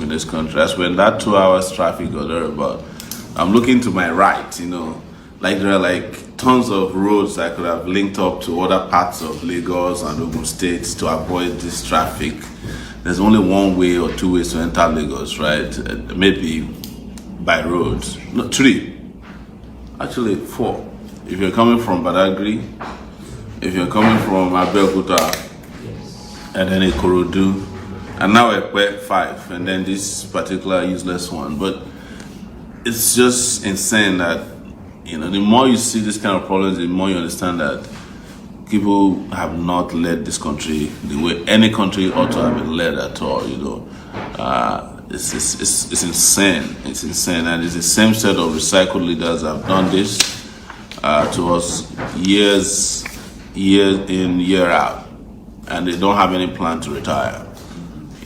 in this country. As when that 2 hours traffic or thereabout, I'm looking to my right, like there are like tons of roads that could have linked up to other parts of Lagos and Ogun State to avoid this traffic. There's only one way or two ways to enter Lagos, right? Maybe by road. No, 3. Actually 4. If you're coming from Badagry, if you're coming from Abeokuta, and then Ikorodu, and now Ekpe 5, and then this particular useless one. But it's just insane that, the more you see this kind of problems, the more you understand that people have not led this country the way any country ought to have been led at all, It's insane. It's insane. And it's the same set of recycled leaders that have done this to us year in, year out. And they don't have any plan to retire.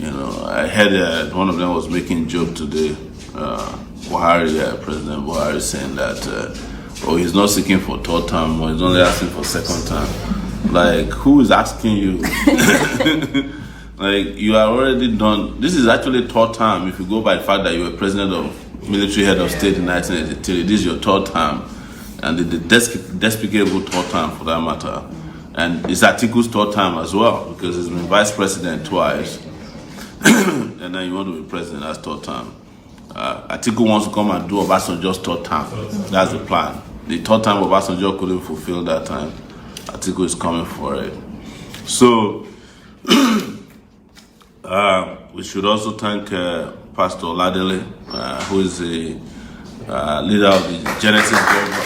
I heard one of them was making a joke today, President Buhari, saying that, he's not seeking for 3rd term, or he's only asking for 2nd term. Like, who is asking you? Like, you are already done. This is actually 3rd term if you go by the fact that you were president of military head of state in 1983. This is your 3rd term, and the despicable 3rd term for that matter. And it's Atiku's 3rd term as well, because he's been vice president twice. And then you want to be president, that's 3rd term. Atiku wants to come and do Obasanjo's 3rd term. That's the plan. The 3rd time Obasanjo couldn't fulfill that time. Atiku is coming for it. So, we should also thank Pastor Oladele, who is the leader of the Genesis Global.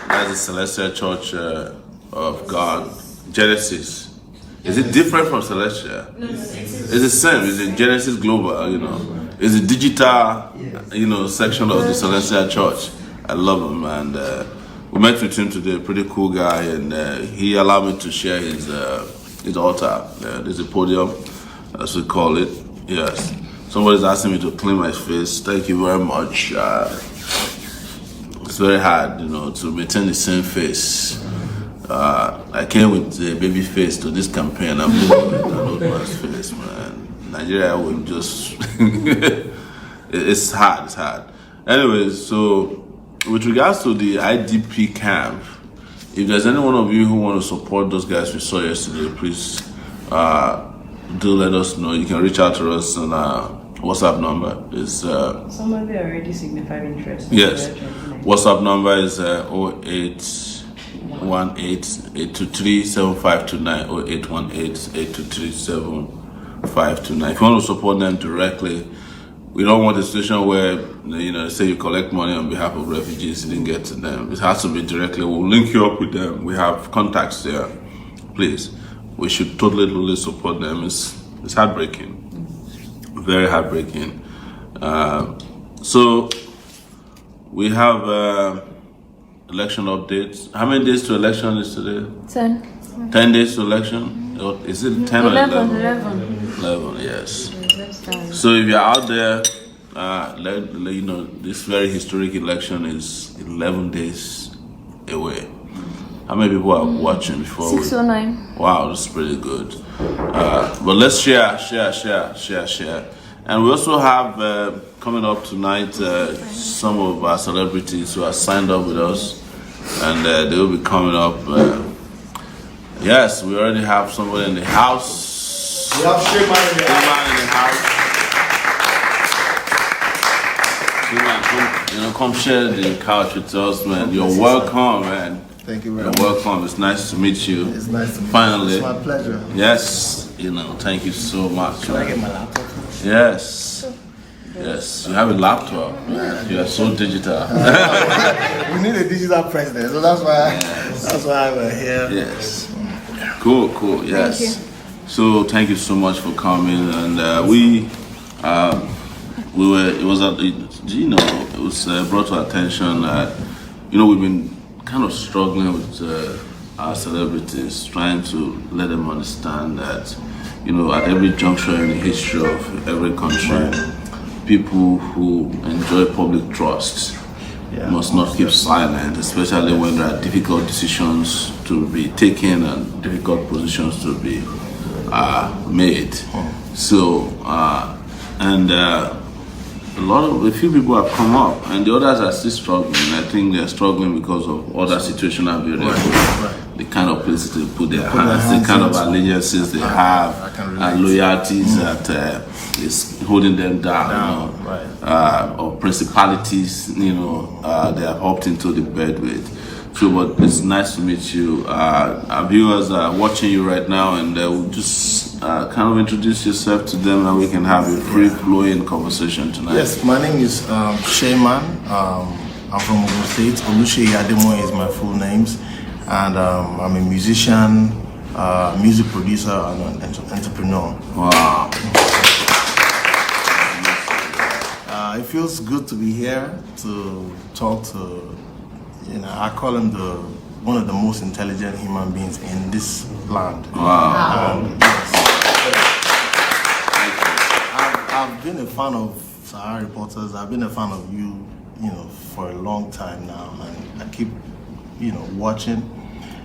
That's the Celestial Church of God. Genesis. Is it different from Celestial? No, it's the same. It's in Genesis Global, It's a digital, section of the Celestial Church. I love him, and we met with him today. Pretty cool guy, and he allowed me to share his altar. There's a podium, as we call it. Yes. Somebody's asking me to clean my face. Thank you very much. It's very hard, to maintain the same face. I came with a baby face to this campaign. I'm moving with an old man's face, man. Nigeria will just... it's hard. Anyways, so with regards to the IDP camp, if there's any one of you who want to support those guys we saw yesterday, please do let us know. You can reach out to us on our WhatsApp number. It's somebody already signified interest. Yes. WhatsApp number is 0818-823-7529, 0818-823-7529. If you want to support them directly, we don't want a situation where, say you collect money on behalf of refugees, you didn't get to them. It has to be directly. We'll link you up with them. We have contacts there. Please, we should totally support them. It's heartbreaking. Very heartbreaking. So, we have election updates. How many days to election is today? 10. 10 days to election? Is it 10 or 11? 11, yes. So if you're out there, let you know this very historic election is 11 days away. How many people are watching before? 609. Wow, that's pretty good. But let's share. And we also have coming up tonight some of our celebrities who are signed up with us, and they will be coming up. Yes, we already have somebody in the house. We have Sheyman in the house. Come share the couch with us, man. You're welcome, man. Thank you very much. You're welcome. It's nice to meet you. It's nice to meet Finally. you. It's my pleasure. Yes, thank you so much. Can I get my laptop? Yes. Yes, you have a laptop. You are so digital. We need a digital president, so that's why we're here. Yes. Cool. Yes. Thank you. So thank you so much for coming, and it was brought to our attention that we've been kind of struggling with our celebrities, trying to let them understand that at every juncture in the history of every country, people who enjoy public trust must not keep silent, especially when there are difficult decisions to be taken and difficult positions to be made. So, a few people have come up, and the others are still struggling. I think they're struggling because of other situations have been the kind of places they put their hands, the kind of allegiances they have, and loyalties that is holding them down, or principalities, they have hopped into the bed with. So, but it's nice to meet you. Our viewers are watching you right now, and we'll just kind of introduce yourself to them, and we can have a free-flowing conversation tonight. Yes, my name is Sheyman. I'm from Ogun State. Omoyele is my full names, and I'm a musician, music producer, and an entrepreneur. Wow. It feels good to be here to talk to. I call him one of the most intelligent human beings in this land. Wow. I've been a fan of Sahara Reporters. I've been a fan of you, for a long time now, and I keep, watching.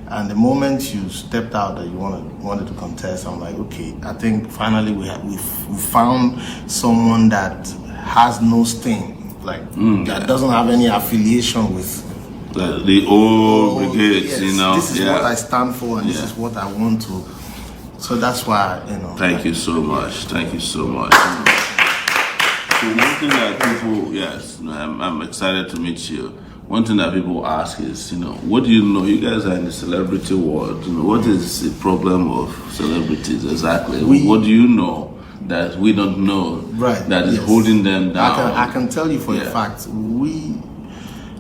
And the moment you stepped out that you wanted to contest, I'm like, okay, I think finally we found someone that has no sting, that doesn't have any affiliation with the old brigades, This is what I stand for, and this is what I want to. So that's why, Thank you so much. Thank you so much. So one thing that people, I'm excited to meet you. One thing that people ask is, what do you know? You guys are in the celebrity world. What is the problem of celebrities exactly? What do you know that we don't know that is holding them down? I can tell you for a fact,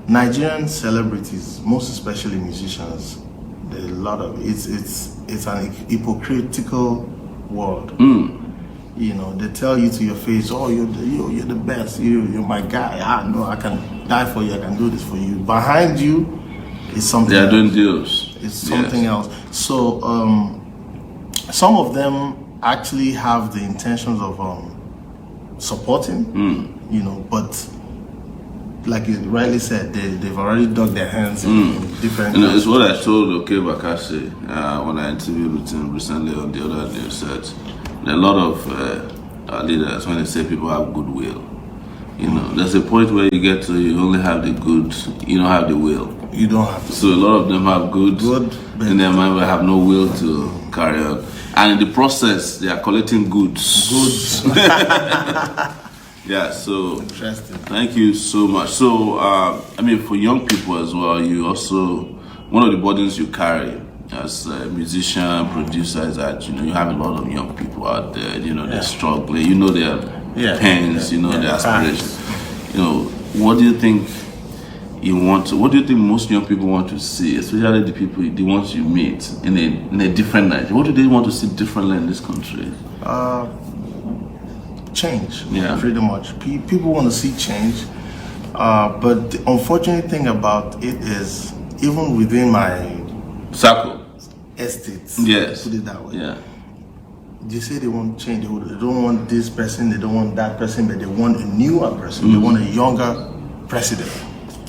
Nigerian celebrities, most especially musicians, there's a lot of it's an hypocritical world. They tell you to your face, oh, you're the best, you're my guy. I can die for you, I can do this for you. Behind you is something. They are doing deals. It's something else. So some of them actually have the intentions of supporting, but like you rightly said, they've already dug their hands in different. It's what I told Bakashe when I interviewed with him recently on the other news. That there are a lot of leaders, when they say people have goodwill, there's a point where you get to you only have the good, you don't have the will. You don't have to. So a lot of them have good in their mind, but have no will to carry on. And in the process, they are collecting goods. Yeah, so interesting. Thank you so much. So, for young people as well, you also, one of the burdens you carry as a musician, producer is that, you have a lot of young people out there, they're struggling, their pains, their aspirations. What do you think what do you think most young people want to see, especially the ones you meet in a different Nigeria? What do they want to see differently in this country? Change, pretty much. People want to see change, but the unfortunate thing about it is, even within my circle, estates, put it that way, they say they want change. They don't want this person, they don't want that person, but they want a newer person. They want a younger president.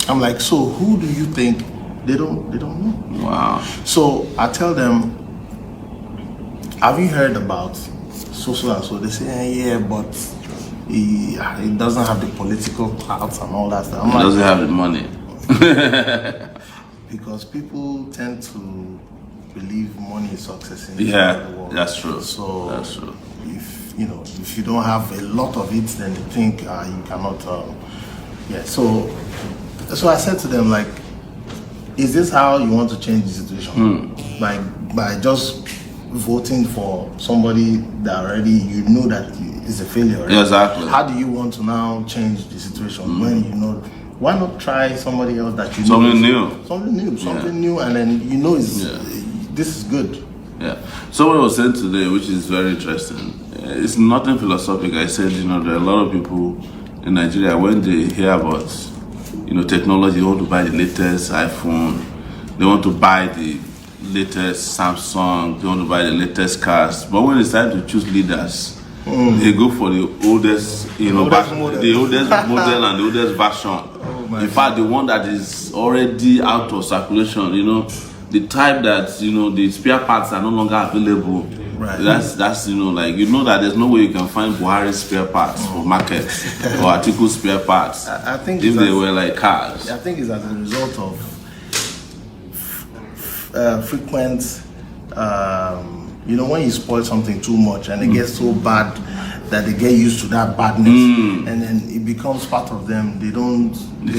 I'm like, so who do you think? They don't know. Wow. So I tell them, have you heard about so and so? They say, yeah, but he doesn't have the political clout and all that stuff. He doesn't have the money. Because people tend to believe money is success in the world. That's true. So that's true. If you don't have a lot of it, then they think you cannot. So I said to them, like, is this how you want to change the situation? By just voting for somebody that already you know that is a failure? Right? Exactly. How do you want to now change the situation when you know? Why not try somebody else that you something know? New. Something new, and then you know this is good. Yeah. Someone was saying today, which is very interesting. It's nothing philosophical. I said, there are a lot of people in Nigeria, when they hear about, technology, they want to buy the latest iPhone, they want to buy the latest Samsung, they want to buy the latest cars. But when it's time to choose leaders, they go for the oldest, the oldest model and the oldest version. In fact, the one that is already out of circulation, the type that, the spare parts are no longer available. Right. That's like that there's no way you can find Buhari spare parts for markets or Atiku spare parts. I think if they were like cars. I think it's as a result of frequent, when you spoil something too much and it gets so bad that they get used to that badness, and then it becomes part of them. They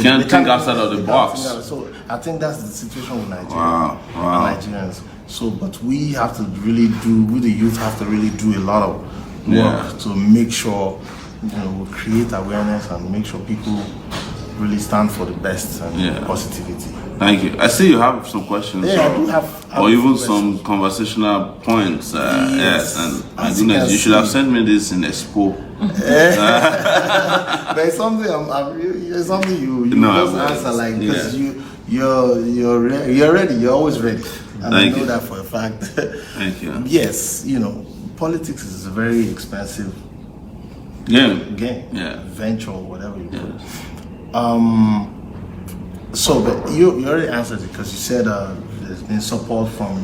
can't think outside of the box. So I think that's the situation with Nigeria. Wow. Nigerians. So, but we have to really the youth have to really do a lot of work to make sure, we create awareness and make sure people really stand for the best and positivity. Thank you. I see you have some questions. Yeah, I do have or even questions. some conversational points. Yes, and my As you goodness, can you should have see. sent me this in Expo. There's something it's something you No, just answer like because yeah. you're ready. You're always ready, and Thank I know you. that for a fact. Thank you. Yes, politics is a very expensive Game. game, venture, whatever you call it. Yeah. So, but you already answered it because you said there's been support from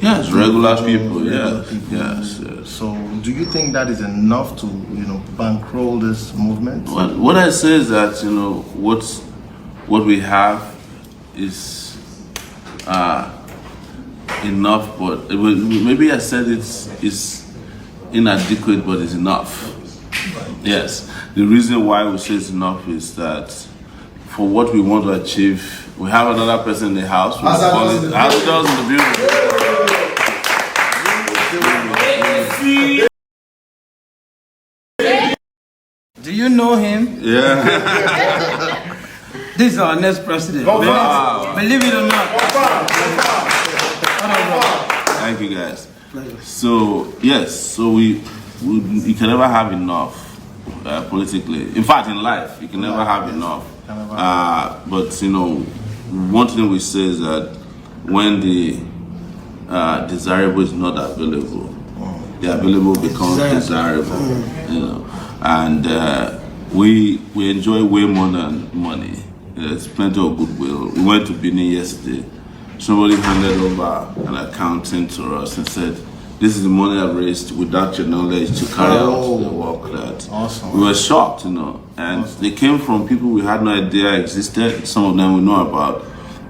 regular people. regular Yes. people. Yes. So, do you think that is enough to bankroll this movement? What I say is that what we have is enough, but maybe I said it's inadequate, but it's enough. Yes. The reason why we say it's enough is that for what we want to achieve, we have another person in the house. Azadus in the building. Do you know him? Yeah. This is our next president. Wow. Believe it or not. Thank you, guys. So yes, we you can never have enough politically. In fact, in life, you can never have enough. But one thing we say is that when the desirable is not available, the available becomes desirable. And we enjoy way more than money. There's plenty of goodwill. We went to Benin yesterday. Somebody handed over an accountant to us and said, "This is the money I've raised without your knowledge to carry out the work that." Awesome. We were shocked, and they came from people we had no idea existed. Some of them we know about.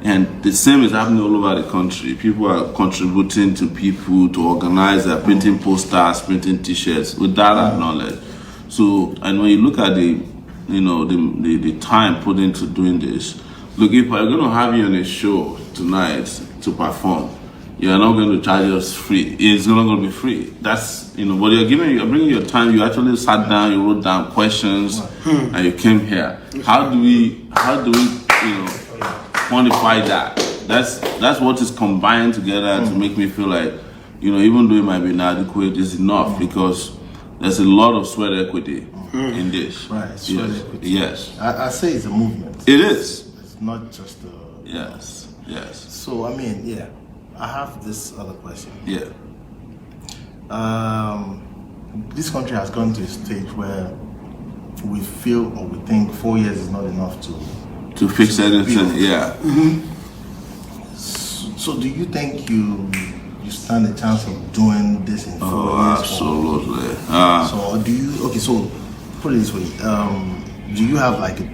And the same is happening all over the country. People are contributing to people to organize. They're printing posters, printing T-shirts with that knowledge. So, and when you look at the time put into doing this, look, if I'm going to have you on a show tonight to perform, you're not going to charge us free. It's not going to be free. That's, but you're bringing your time. You actually sat down, you wrote down questions, and you came here. How do we quantify that? That's what is combined together to make me feel like, even though it might be inadequate, it's enough because there's a lot of sweat equity in this. Right, sweat equity. Yes. I say it's a movement. It is. It's not just a... Yes. So, I have this other question. Yeah. This country has gone to a stage where we feel or we think 4 years is not enough to fix anything. Yeah. So do you think you stand a chance of doing this in 4 years? Absolutely. So do you? Okay, so put it this way. Do you have like a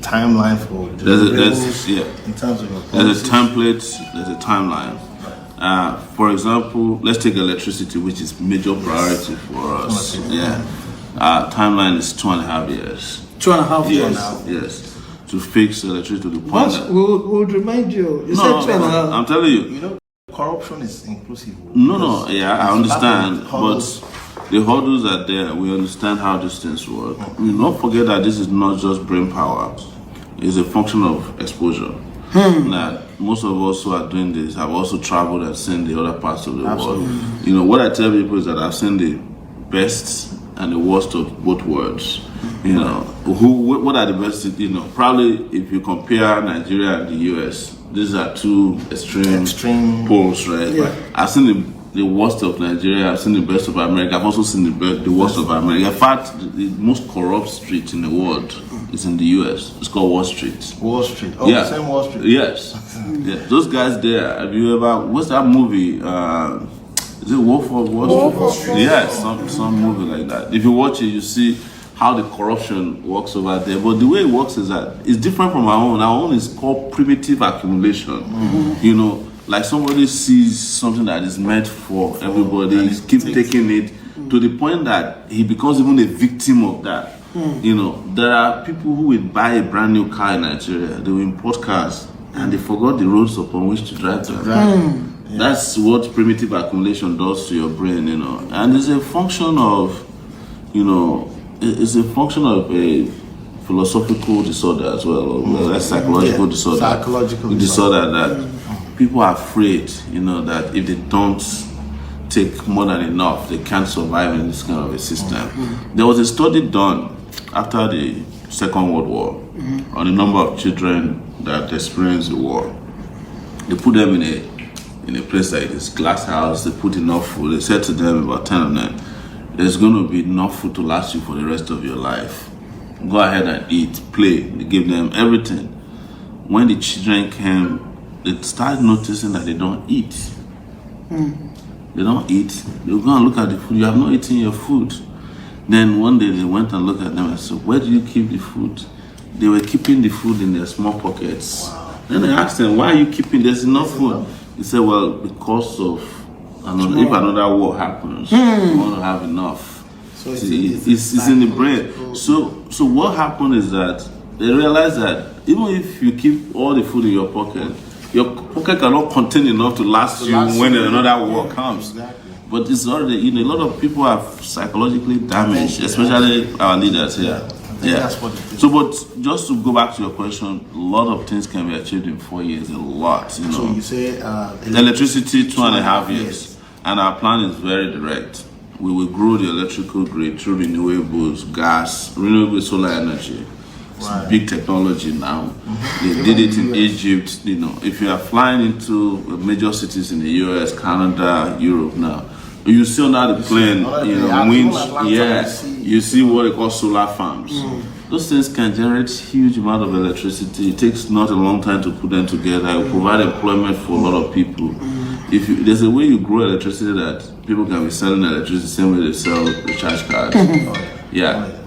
timeline for deliverables in terms of your policies? There's a template. There's a timeline. For example, let's take electricity, which is major priority for us. Timeline is 2.5 years. 2.5 years. Yes. To fix electricity to the point. But we'll remind you. You said 2.5. I'm telling you. Corruption is inclusive. I understand, but the hurdles are there. We understand how these things work. We not forget that this is not just brain power. It's a function of exposure. That most of us who are doing this have also traveled and seen the other parts of the world. What I tell people is that I've seen the best and the worst of both worlds. What are the best? Probably if you compare Nigeria and the US, these are two extreme poles, right? Yeah. I've seen the worst of Nigeria. I've seen the best of America. I've also seen the worst of America. In fact, the most corrupt street in the world is in the US. It's called Wall Street. Wall Street. Oh, Yeah. the same Wall Street. Yes. Those guys there. Have you ever? What's that movie? Is it Wolf of Wall Street? Yeah, some movie like that. If you watch it, you see how the corruption works over there. But the way it works is that it's different from our own. Our own is called primitive accumulation. You know, like somebody sees something that is meant for everybody, he keeps taking it to the point that he becomes even a victim of that. You know, there are people who will buy a brand new car in Nigeria, they will import cars, and they forgot the roads upon which to drive them. That's what primitive accumulation does to your brain, you know. And it's a function of, you know, it's a function of a philosophical disorder as well, or a psychological disorder. Psychological disorder that people are afraid, you know, that if they don't take more than enough, they can't survive in this kind of a system. There was a study done after the Second World War on the number of children that experienced the war. They put them in a place like this glass house. They put enough food. They said to them, about 10 of them, there's going to be enough food to last you for the rest of your life. Go ahead and eat, play. They gave them everything. When the children came, they started noticing that they don't eat. They don't eat. They go and look at the food. You have not eaten your food. Then one day they went and looked at them and said, where do you keep the food? They were keeping the food in their small pockets. Then they asked them, why are you keeping? There's enough food. He said, well, because of if another war happens, we want to have enough. So it's in the brain. So what happened is that they realized that even if you keep all the food in your pocket cannot contain enough to last you when another war comes. Exactly. But it's already, you know, a lot of people are psychologically damaged, especially our leaders here. That's what it is. So, but just to go back to your question, a lot of things can be achieved in 4 years. A lot, you know. So you say electricity 2.5 years, and our plan is very direct. We will grow the electrical grid through renewables, gas, renewable solar energy. It's big technology now. They did it in Egypt. You know, if you are flying into major cities in the US, Canada, Europe now, you see under the plane, you know, winds. You see what they call solar farms. Those things can generate huge amount of electricity. It takes not a long time to put them together. It will provide employment for a lot of people. There's a way you grow electricity that people can be selling electricity the same way they sell recharge cards.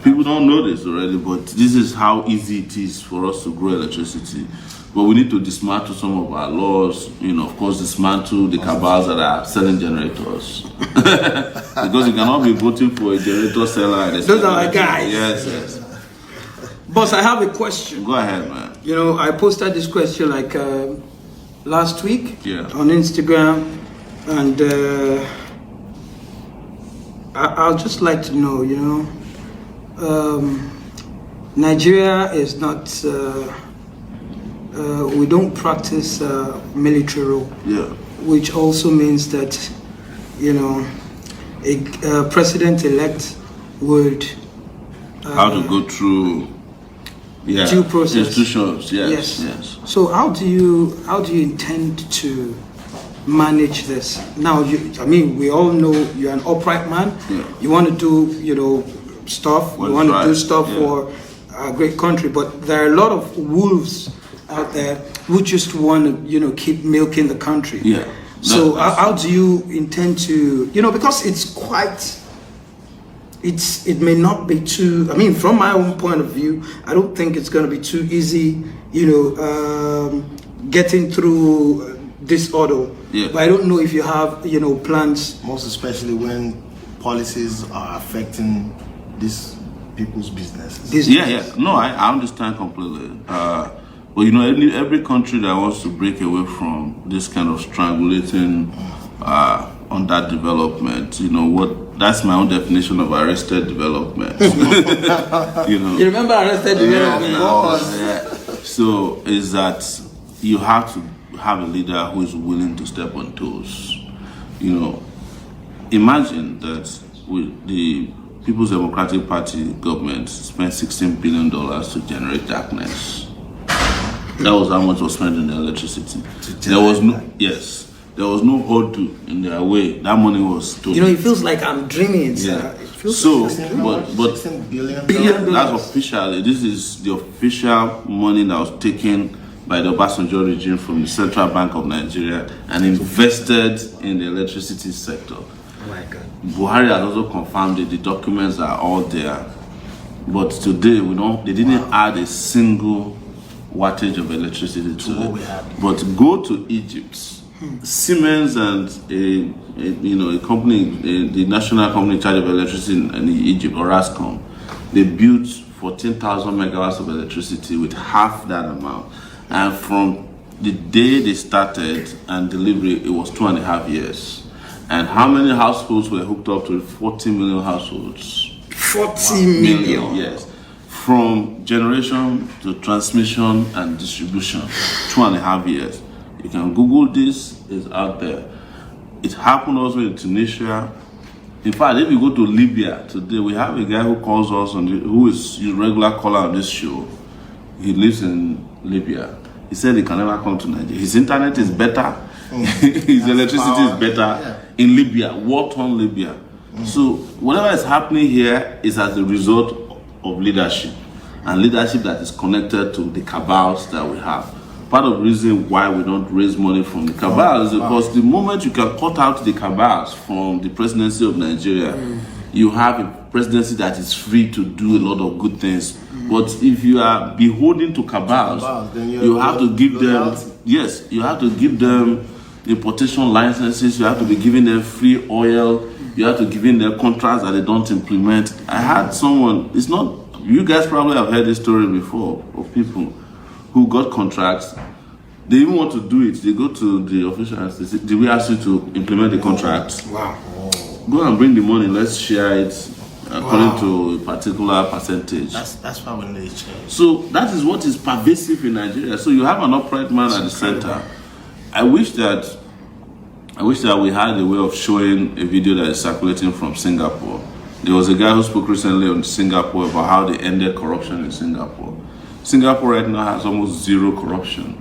People don't know this already, but this is how easy it is for us to grow electricity. But we need to dismantle some of our laws, you know, of course, dismantle the cabals that are selling generators. Because you cannot be voting for a generator seller. Those are my guys. Yes. Boss, I have a question. Go ahead, man. You know, I posted this question like last week on Instagram, and I'll just like to know, you know, Nigeria is not, we don't practice military rule, which also means that, you know, a president-elect would how to go through due process institutions. Yes. So how do you intend to manage this? Now, we all know you're an upright man. You want to do, you know, stuff. You want to do stuff for a great country, but there are a lot of wolves out there who just want to, you know, keep milking the country. So how do you intend to, you know, because it may not be too, from my own point of view, I don't think it's going to be too easy, you know, getting through this order. But I don't know if you have, you know, plans. Most especially when policies are affecting these people's businesses. No, I understand completely. But you know, every country that wants to break away from this kind of strangulating on that development, you know, that's my own definition of arrested development. You know, you remember arrested development? So is that you have to have a leader who is willing to step on toes. You know, imagine that with the People's Democratic Party government spent $16 billion to generate darkness. That was how much was spent in the electricity. There was no hurdle in their way. That money was stolen. You know, it feels like I'm dreaming. It feels so, like $16 billion. That's officially. This is the official money that was taken by the Obasanjo regime from the Central Bank of Nigeria and invested in the electricity sector. Oh my God. Buhari has also confirmed that the documents are all there. But today they didn't add a single wattage of electricity to what it. we had. But go to Egypt. Siemens and a company, the national company in charge of electricity in Egypt, Orascom, they built 14,000 megawatts of electricity with half that amount. And from the day they started and delivery, it was 2.5 years. And how many households were hooked up to it? 40 million households. 40 million. Yes. From generation to transmission and distribution, 2.5 years. You can Google this, it's out there. It happened also in Tunisia. In fact, if you go to Libya today, we have a guy who calls us who is a regular caller on this show. He lives in Libya. He said he can never come to Nigeria. His internet is better. His electricity is better in Libya, war-torn Libya. So whatever is happening here is as a result of leadership, and leadership that is connected to the cabals that we have. Part of the reason why we don't raise money from the cabals is because the moment you can cut out the cabals from the presidency of Nigeria, you have a presidency that is free to do a lot of good things. But if you are beholden to cabals, you have to give them, yes, you have to give them importation licenses, you have to be giving them free oil, you have to give them contracts that they don't implement. I had someone, it's not, you guys probably have heard this story before of people who got contracts. They even want to do it. They go to the officials. They say, "Did we ask you to implement the contract? Wow. Go and bring the money. Let's share it according to a particular percentage." That's why we need change. So that is what is pervasive in Nigeria. So you have an upright man at the center. I wish that we had a way of showing a video that is circulating from Singapore. There was a guy who spoke recently on Singapore about how they ended corruption in Singapore. Singapore right now has almost zero corruption.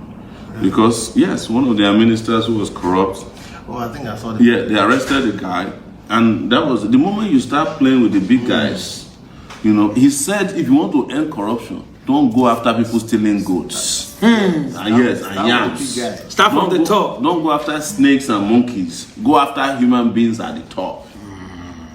Because, yes, one of their ministers who was corrupt. Oh, I think I saw that. Yeah, they arrested a guy. And that was the moment you start playing with the big guys. You know, he said if you want to end corruption, don't go after people stealing goats. And yams. Start from the top. Don't go after snakes and monkeys. Go after human beings at the top.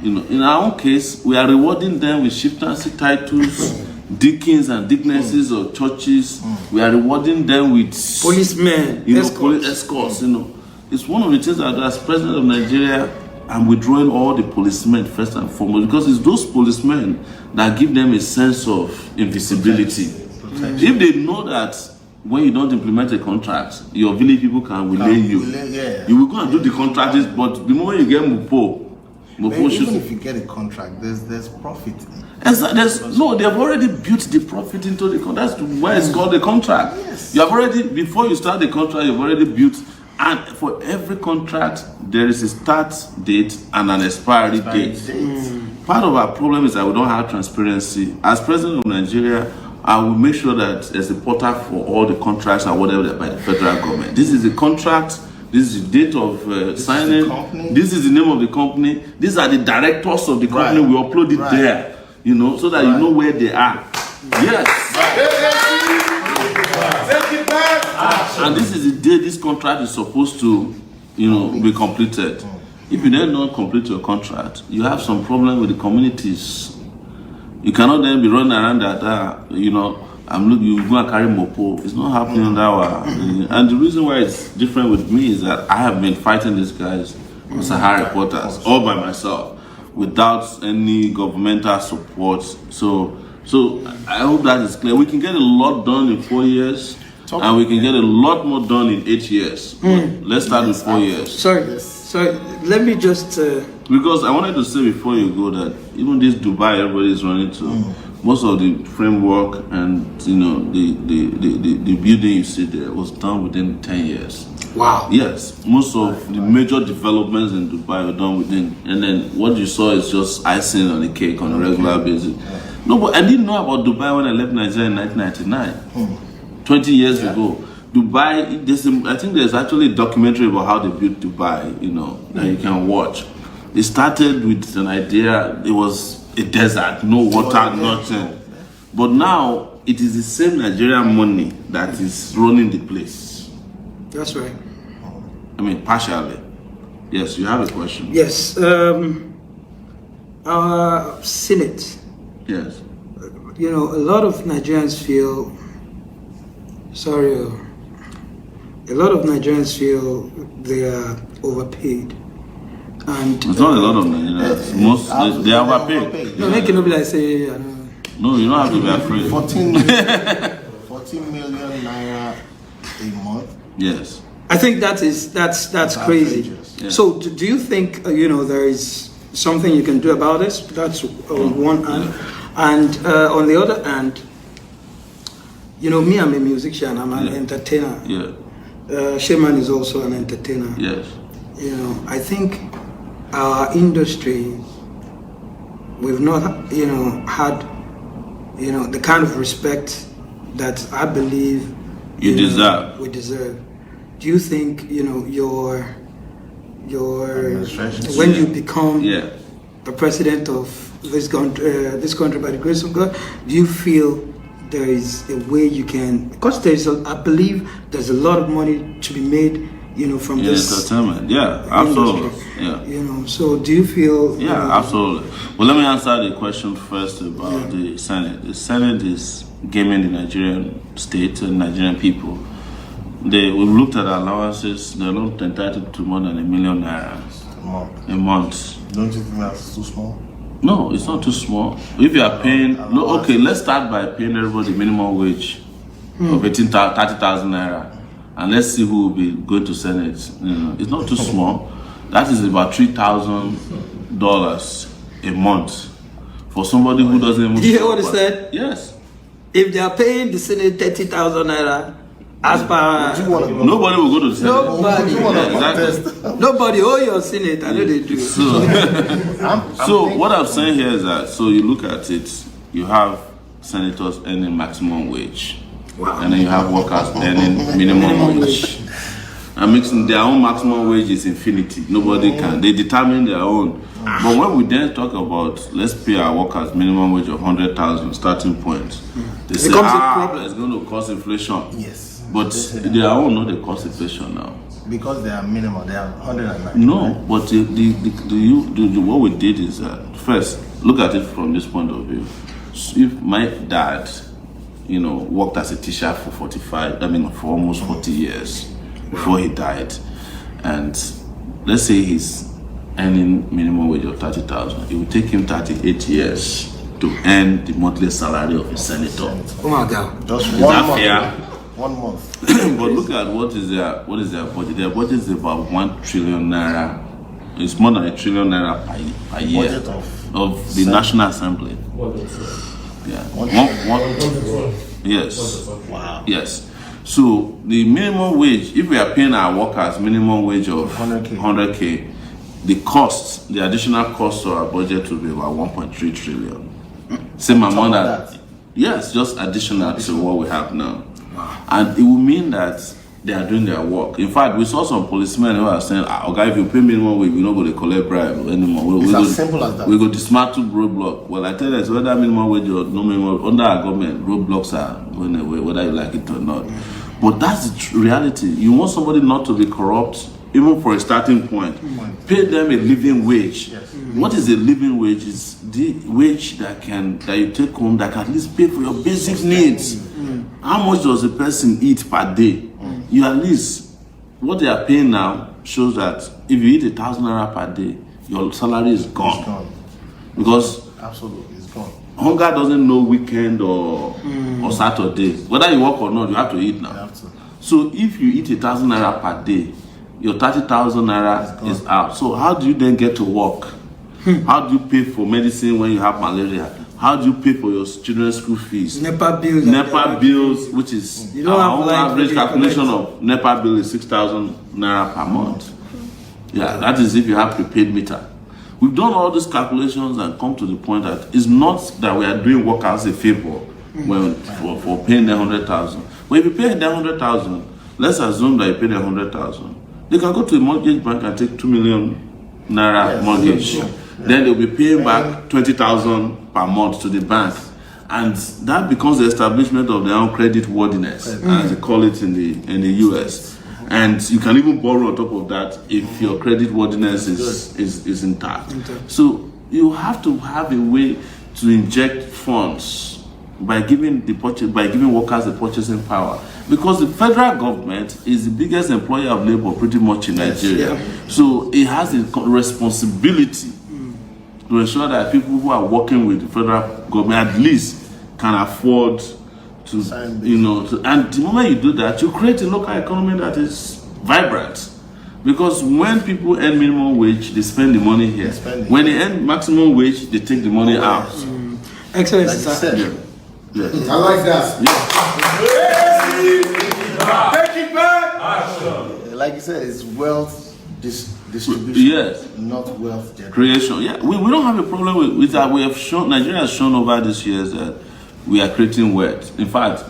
You know, in our own case, we are rewarding them with chieftaincy titles, deacons and deaconesses of churches. We are rewarding them with policemen, police escorts. You know, it's one of the things that as president of Nigeria, I'm withdrawing all the policemen first and foremost, because it's those policemen that give them a sense of invisibility. If they know that when you don't implement a contract, your village people can relay you. You will go and do the contract, but the moment you get Mupo even if you get a contract, there's profit. No, they have already built the profit into the contract. That's why it's called a contract. Yes. You have already, before you start the contract, you've already built, and for every contract, there is a start date and an expiry date. Part of our problem is that we don't have transparency. As president of Nigeria, I will make sure that there's a portal for all the contracts and whatever by the federal government. This is the contract. This is the date of signing. This is the name of the company. These are the directors of the company. We upload it there, you know, so that you know where they are. Yes. And this is the day this contract is supposed to, you know, be completed. If you then don't complete your contract, you have some problem with the communities. You cannot then be running around that, you know, you go and carry mopo. It's not happening that way. And the reason why it's different with me is that I have been fighting these guys, Sahara reporters, all by myself, without any governmental support. So I hope that is clear. We can get a lot done in 4 years, and we can get a lot more done in 8 years. But let's start with 4 years. Sorry, let me just... Because I wanted to say before you go that even this Dubai everybody is running to, most of the framework and, you know, the building you see there was done within 10 years. Wow. Yes, most of the major developments in Dubai were done within, and then what you saw is just icing on the cake on a regular basis. No, but I didn't know about Dubai when I left Nigeria in 1999, 20 years ago. Dubai, I think there's actually a documentary about how they built Dubai, you know, that you can watch. It started with an idea, it was a desert, no water, nothing. But now, it is the same Nigerian money that is running the place. That's right. I mean, partially. Yes, you have a question. Yes. Our Senate. Yes. You know, a lot of Nigerians feel. A lot of Nigerians feel they are overpaid. And It's not a lot of Nigerians. Most they are overpaid. no, make it not be like say. I don't know. No, you don't have to be afraid. 14 million naira a month. Yes. I think that's crazy. outrageous. Yeah. So do you think there is something you can do about this? That's on one hand, and on the other hand, me, I'm a musician. I'm an entertainer. Yeah. Sheyman is also an entertainer. Yes. I think our industry, we've not had the kind of respect that I believe You deserve. we deserve. Do you think your Administration. when you become Yeah. the president of this country by the grace of God, do you feel there is a way you can, because I believe there's a lot of money to be made from Yeah, this entertainment. Yeah, absolutely. industry. Yeah. So do you feel Yeah, absolutely. Well, let me answer the question first about the Senate. The Senate is gaming the Nigerian state and Nigerian people. We've looked at allowances. They're not entitled to more than 1 million naira A month. a month. Don't you think that's too small? No, it's not too small. If you are paying, okay, let's start by paying everybody minimum wage of 30,000 naira, and let's see who will be going to Senate. It's not too small. That is about $3,000 a month for somebody who doesn't even. Did you hear what he said? Yes. If they are paying the Senate 30,000 naira, as per Nobody will go to the Senate. nobody, Exactly. nobody owe your Senate. I know they do. So what I'm saying here is that, so you look at it, you have senators earning maximum wage, and then you have workers earning minimum wage. And mixing their own maximum wage is infinity. Nobody can. They determine their own. But when we then talk about, let's pay our workers minimum wage of 100,000 starting point, they say, becomes a problem. it's going to cause inflation. Yes. But their own not the cause inflation now. Because they are minimal, they are 190. No, but what we did is first look at it from this point of view. So if my dad, worked as a teacher for for almost 40 years before he died, and let's say he's earning minimum wage of 30,000, it will take him 38 years to earn the monthly salary of a senator. Oh my God! Just Is one that month. fair? 1 month. But look at what is their budget. Their budget is about 1 trillion naira. It's more than 1 trillion naira per year Budget of the National Assembly. Yeah. Yes. Wow. Yes. So the minimum wage, if we are paying our workers minimum wage of 100K, the additional cost to our budget will be about 1.3 trillion. Same amount that. Yes, just additional to what we have now. And it will mean that they are doing their work. In fact, we saw some policemen who are saying, okay, if you pay minimum wage, we're not going to collect bribe anymore. It's as simple as that. We go dismantle roadblock. Well, I tell you, whether minimum wage or no minimum, under our government, roadblocks are going away, whether you like it or not. But that's the reality. You want somebody not to be corrupt, even for a starting point. Pay them a living wage. Yes. What is a living wage? It's the wage that you take home that can at least pay for your basic needs. How much does a person eat per day? You at least, what they are paying now shows that if you eat 1,000 naira per day, your salary is gone. It's gone. Because Absolutely, it's gone. hunger doesn't know weekend or Saturday. Whether you work or not, you have to eat now. You have to. So if you eat 1,000 naira per day, your 30,000 naira is out. So how do you then get to work? How do you pay for medicine when you have malaria? How do you pay for your children's school fees? NEPA bills. NEPA bills, which is You don't our have own like average really calculation collect. of NEPA bill is 6,000 naira per month. Yeah, that is if you have prepaid meter. We've done all these calculations and come to the point that it's not that we are doing workers a favor for paying them 100,000. But if you pay them 100,000, let's assume that you pay them 100,000. They can go to a mortgage bank and take 2 million naira mortgage. Then they'll be paying back 20,000 per month to the bank. and that becomes the establishment of their own credit worthiness, as they call it in the US. And you can even borrow on top of that if your credit worthiness is intact. So you have to have a way to inject funds by giving workers the purchasing power, because the federal government is the biggest employer of labor pretty much in Nigeria. So it has a responsibility to ensure that people who are working with the federal government at least can afford to, and the moment you do that, you create a local economy that is vibrant. Because when people earn minimum wage, they spend the money here. When they earn maximum wage, they take the money out. Excellent. Like you said. Yes. I like that. Take it back. Like you said, it's wealth distribution. Yes. Not wealth generation. Creation. Yeah, we don't have a problem with that. We have shown, Nigeria has shown over these years that we are creating wealth. In fact,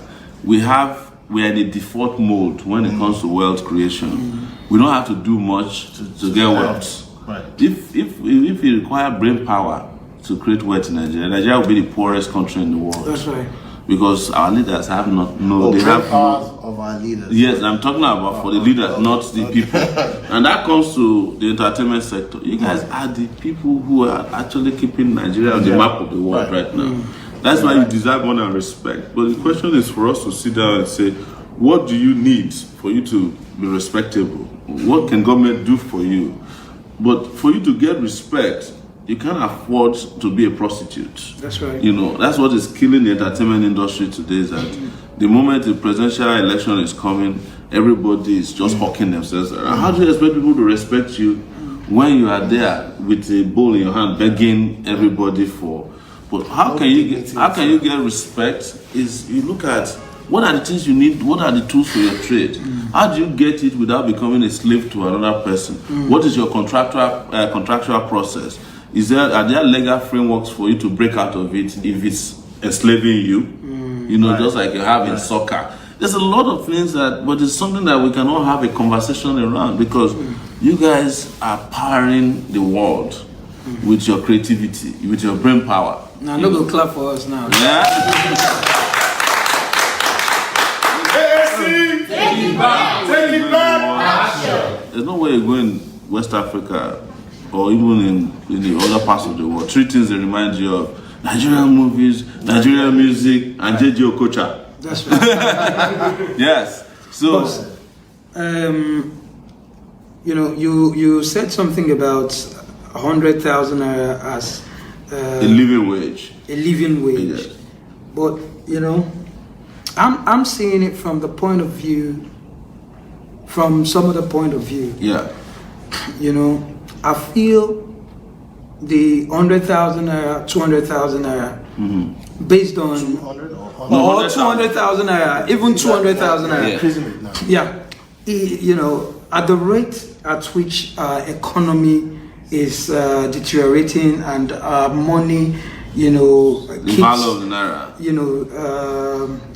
we are in a default mode when it comes to wealth creation. We don't have to do much to get wealth. Right. If you require brain power to create wealth in Nigeria will be the poorest country in the world. That's right. Because our leaders have powers of our leaders. Yes, I'm talking about for the leaders, not the people. And that comes to the entertainment sector. You guys are the people who are actually keeping Nigeria on the map of the world right now. That's why you deserve honor and respect. But the question is for us to sit down and say, what do you need for you to be respectable? What can government do for you? But for you to get respect, you can't afford to be a prostitute. That's right. That's what is killing the entertainment industry today, is that the moment the presidential election is coming, everybody is just hawking themselves around. How do you expect people to respect you when you are there with a bowl in your hand begging everybody for? But how can you get respect? Is you look at what are the things you need, what are the tools for your trade? How do you get it without becoming a slave to another person? What is your contractual process? Are there legal frameworks for you to break out of it if it's enslaving you? Just like you have in soccer. There's a lot of things but it's something that we can all have a conversation around, because you guys are powering the world with your creativity, with your brain power. Now, look, go clap for us now. Yeah. Take it back. There's no way you're going West Africa or even in the other parts of the world. Three things that remind you of: Nigerian movies, Nigerian music, and JJ Okocha. That's right. Yes. So, you said something about 100,000 as a living wage. A living wage. Yes. But I'm seeing it from the point of view, from some other point of view. Yeah. I feel the 100,000 naira, 200,000 naira, based on 200 or 200,000 naira, even 200,000 naira. Yeah. At the rate at which our economy is deteriorating and our money, The value of the naira.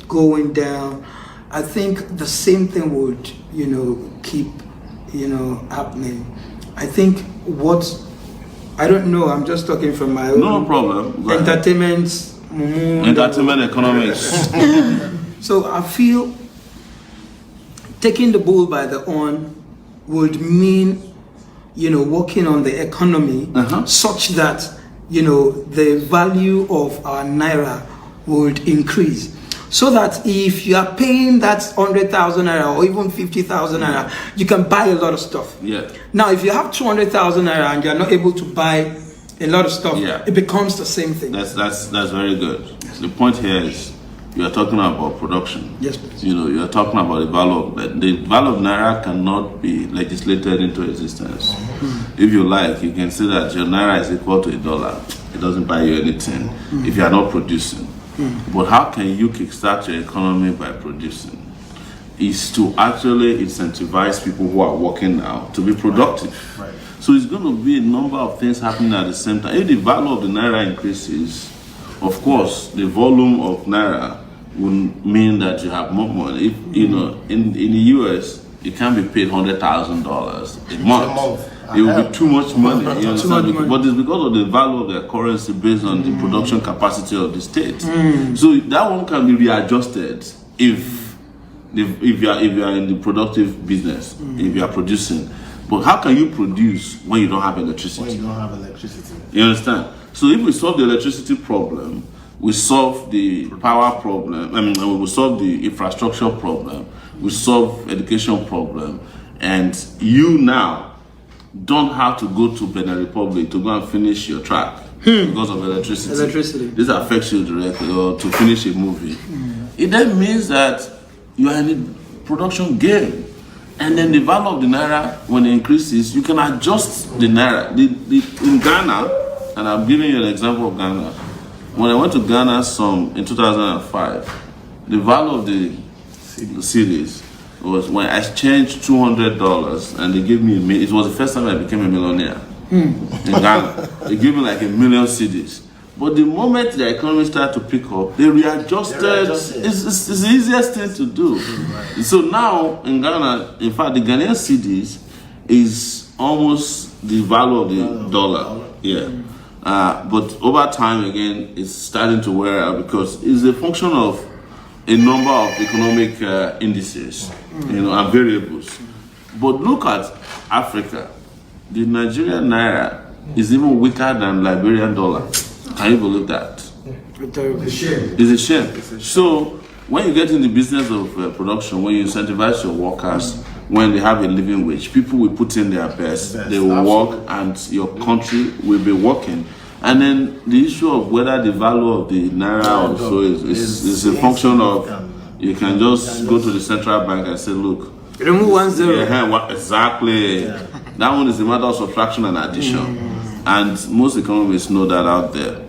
Going down, I think the same thing would, keep, happening. I think I don't know, I'm just talking from my own. No problem. Entertainment economics. So I feel taking the bull by the horn would mean, working on the economy such that, the value of our naira would increase. So that if you are paying that 100,000 naira or even 50,000 naira, you can buy a lot of stuff. Yeah. Now, if you have 200,000 naira and you are not able to buy a lot of stuff, it becomes the same thing. That's very good. The point here is you are talking about production. Yes, please. You are talking about the value of naira cannot be legislated into existence. If you like, you can say that your naira is equal to $1. It doesn't buy you anything if you are not producing. But how can you kickstart your economy by producing? Is to actually incentivize people who are working now to be productive. Right. So it's going to be a number of things happening at the same time. If the value of the naira increases, of course, the volume of naira will mean that you have more money. If, in the US, you can be paid $100,000 a month. it will be too much money. You Too understand? much money. But it's because of the value of their currency based on the production capacity of the state. So that one can be readjusted if you are in the productive business, if you are producing. But how can you produce when you don't have electricity? When you don't have electricity. You understand? So if we solve the electricity problem, we solve the power problem. We solve the infrastructure problem. We solve education problem, and you now don't have to go to Benin Republic to go and finish your track because of electricity. This affects you directly, or to finish a movie. It then means that you are in a production game. And then the value of the naira, when it increases, you can adjust the naira. In Ghana, and I'm giving you an example of Ghana. When I went to Ghana in 2005, the value of the cedis was when I exchanged $200 and they gave me it was the first time I became a millionaire in Ghana. They gave me like 1 million cedis. But the moment the economy started to pick up, they readjusted. It's the easiest thing to do. So now in Ghana, in fact, the Ghanaian cedis is almost the value of the dollar. Yeah. But over time, again, it's starting to wear out because it's a function of a number of economic indices, and variables. But look at Africa. The Nigerian naira is even weaker than Liberian dollar. Can you believe that? It's a shame. So when you get in the business of production, when you incentivize your workers, when they have a living wage, people will put in their best. They will work, and your country will be working. And then the issue of whether the value of the naira also is a function of, you can just go to the central bank and say, look, remove 1 0. Exactly. Yeah. That one is a matter of subtraction and addition. And most economists know that out there.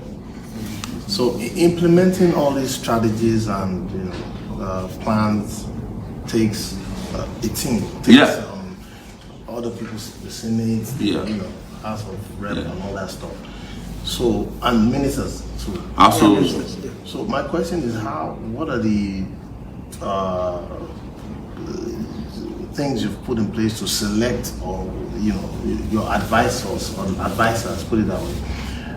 So implementing all these strategies and plans takes a team. Takes other people, the Senate, House of Rep, and all that stuff. So, and ministers too. Absolutely. So my question is, what are the things you've put in place to select, or your advisors, put it that way?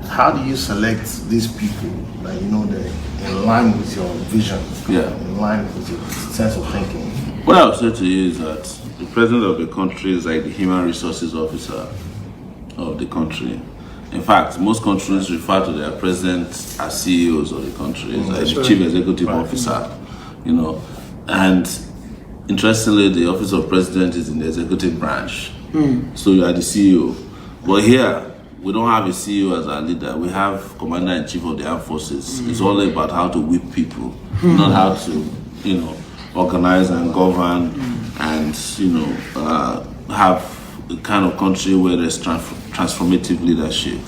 How do you select these people that they're in line with your vision, in line with your sense of thinking? What I would say to you is that the president of the country is like the human resources officer of the country. In fact, most countries refer to their presidents as CEOs of the country, like the chief executive officer, And interestingly, the office of president is in the executive branch. So you are the CEO. But here, we don't have a CEO as our leader. We have Commander-in-Chief of the Armed Forces. It's all about how to whip people, not how to, organize and govern and, have a kind of country where there's transformative leadership.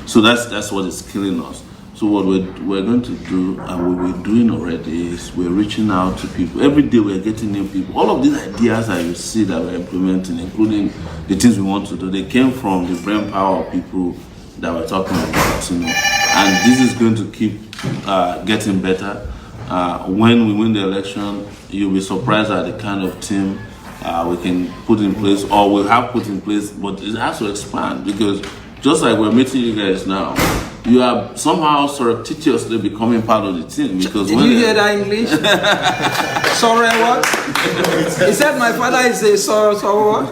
So that's what is killing us. So what we're going to do, and what we're doing already, is we're reaching out to people. Every day we're getting new people. All of these ideas that you see that we're implementing, including the things we want to do, they came from the brain power of people that we're talking about, And this is going to keep getting better. When we win the election, you'll be surprised at the kind of team we can put in place, or we have put in place, but it has to expand, because just like we're meeting you guys now, you are somehow surreptitiously becoming part of the team. Because did you hear that English? Sorry, what? He said my father is a Sowore.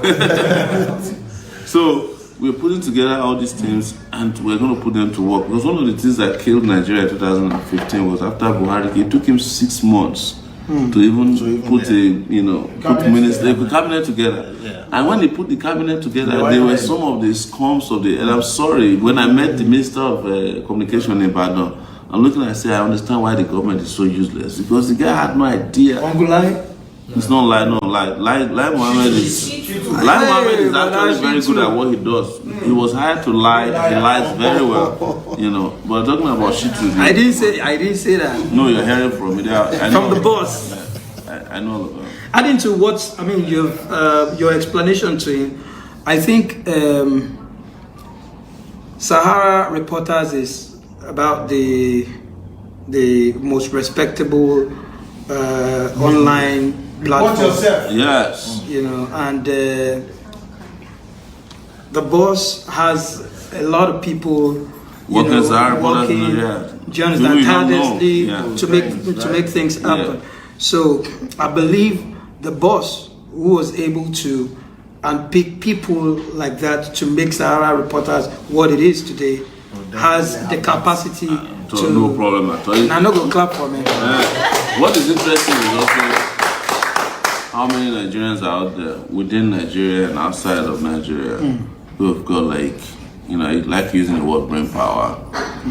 So we're putting together all these teams, and we're going to put them to work. Because one of the things that killed Nigeria in 2015 was after Buhari, it took him 6 months to even put put cabinet together. And when they put the cabinet together, there were some of the scums of the. And I'm sorry, when I met the Minister of Communication in Ibadan, I'm looking and I say, I understand why the government is so useless, because the guy had no idea. It's not lie, no lie. Lai Mohammed is actually very good at what he does. He was hired to lie. He lies very well, But talking about shit, I didn't say that. No, you're hearing from me. From the boss. I know all of that. Adding to your explanation to him, I think Sahara Reporters is about the most respectable online platform. Yourself. Yes. And the the boss has a lot of people Working, working, yeah. do you understand, You don't know. tirelessly Yeah. to make things happen. Yeah. So I believe the boss who was able to unpick people like that to make Sahara Reporters what it is today has the capacity So no problem at all. And I'm not going to clap for me. What is interesting is also how many Nigerians are out there within Nigeria and outside of Nigeria who have got like using the word brain power.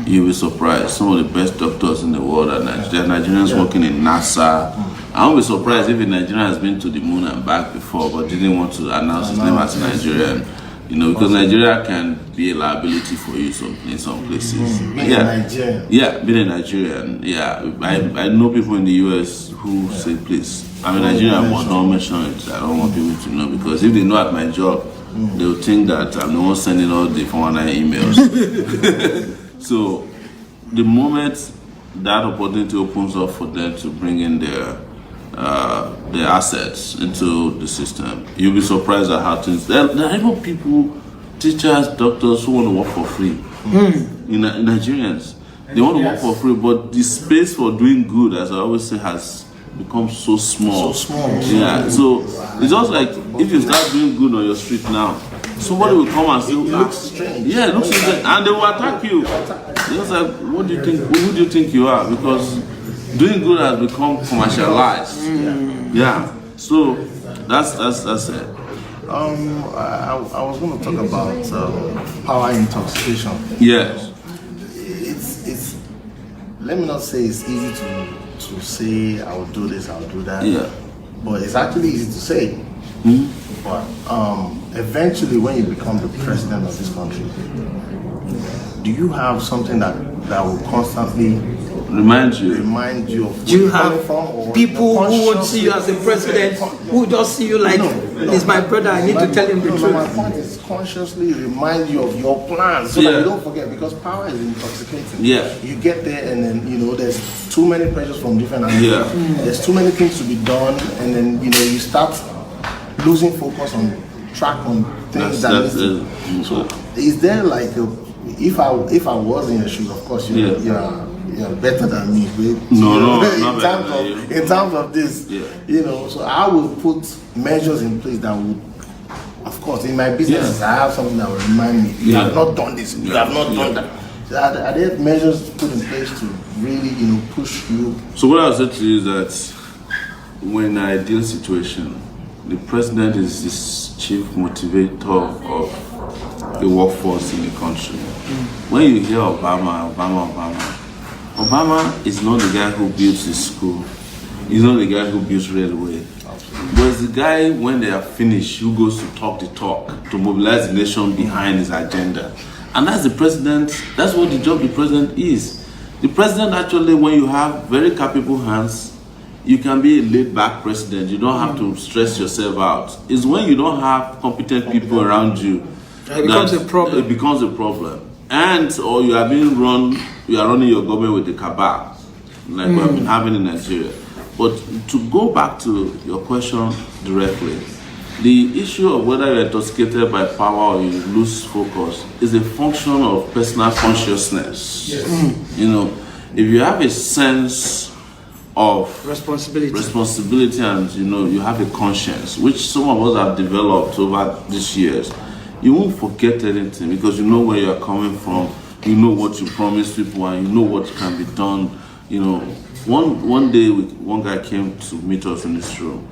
You'll be surprised. Some of the best doctors in the world are Nigerians working in NASA. I won't be surprised if a Nigerian has been to the moon and back before but didn't want to announce his name as a Nigerian. Because Nigeria can be a liability for you in some places. Being a Nigerian. Yeah, being a Nigerian. Yeah, I know people in the US who say, please, I'm a Nigerian, but don't mention it. I don't want people to know because if they know at my job, they'll think that I'm the one sending all the 419 emails. So, the moment that opportunity opens up for them to bring in their assets into the system, you'll be surprised at how things. There are even people, teachers, doctors who want to work for free. In Nigerians, they want to work for free, but the space for doing good, as I always say, has become so small. Yeah. So it's just like if you start doing good on your street now, somebody will come and say, It looks strange. Yeah, it looks strange, and they will attack you. It's like, what do you think? Who do you think you are? Because doing good has become commercialized. Yeah. So that's it. I was going to talk about power intoxication. Yes. It's let me not say it's easy to say I will do this, I will do that. Yeah. But it's actually easy to say. But eventually, when you become the president of this country, do you have something that will constantly Remind you of Do you where you're coming have from, or people who won't consciously- see you as a president, who just see you like, he's my brother, I need to tell him the No, truth? my point is consciously remind you of your plans so that Yeah. you don't forget, because power is intoxicating. Yeah. You get there and then, there's too many pressures from different angles. Yeah. There's too many things to be done, and then, you start losing focus on track on things That's that it. So is there like if I was in your shoes, of course you're better than me, babe. No, in not better terms than of you. in terms of this, so I will put measures in place that would, of course, in my business, I have something that will remind me, you have not done this, you have not done that. So are there measures put in place to really, push you? So what I would say to you is that when an ideal situation, the president is this chief motivator of the workforce in the country. When you hear Obama is not the guy who builds his school. He's not the guy who builds railway. But it's the guy, when they are finished, who goes to talk the talk, to mobilize the nation behind his agenda. And that's the president, that's what the job the president is. The president actually, when you have very capable hands, you can be a laid-back president. You don't have to stress yourself out. It's when you don't have competent people around you It becomes a problem. It becomes a problem. Or you are being run, you are running your government with the cabal, like we have been having in Nigeria. But to go back to your question directly, the issue of whether you're intoxicated by power or you lose focus is a function of personal consciousness. If you have a sense of responsibility and you have a conscience, which some of us have developed over these years, you won't forget anything because you know where you're coming from, you know what you promise people, and you know what can be done. One day one guy came to meet us in this room.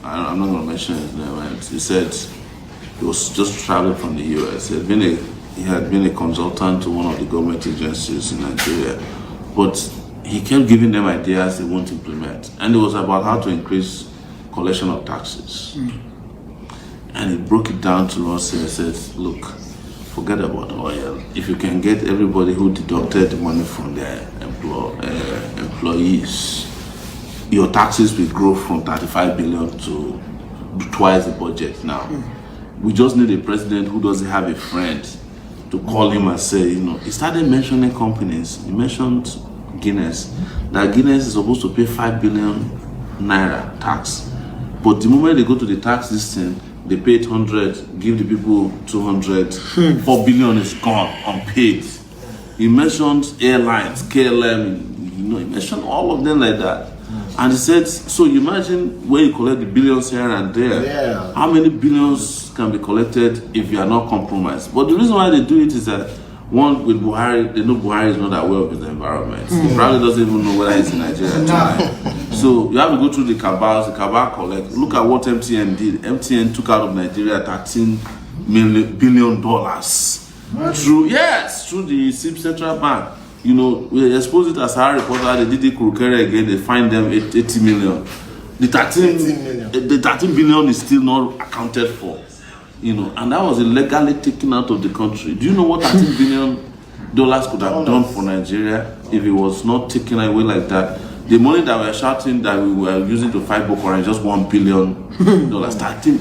I'm not going to mention his name, and he said he was just traveling from the US. He had been a consultant to one of the government agencies in Nigeria, but he kept giving them ideas they won't implement, and it was about how to increase collection of taxes. And he broke it down to us and said, look, forget about oil. If you can get everybody who deducted the money from their employees, your taxes will grow from 35 billion to twice the budget now. We just need a president who doesn't have a friend to call him and say, he started mentioning companies. He mentioned Guinness, that Guinness is supposed to pay 5 billion naira tax. But the moment they go to the tax listing, they paid 100, give the people 200, 4 billion is gone, unpaid. He mentioned airlines, KLM, you know, he mentioned all of them like that. And he said, so you imagine when you collect the billions here and there, how many billions can be collected if you are not compromised? But the reason why they do it is that, one, with Buhari, they know Buhari is not aware of his environment. He probably doesn't even know whether he's in Nigeria tonight. So you have to go through the cabal collect. Look at what MTN did. MTN took out of Nigeria $13 billion through the SIP Central Bank. You know, we exposed it as a reporter. They did the Kurukere again. They fined them 80 million. The 13 billion is still not accounted for. You know, and that was illegally taken out of the country. Do you know what $13 billion could have done for Nigeria if it was not taken away like that? The money that we're shouting that we were using to fight Boko Haram is just $1 billion.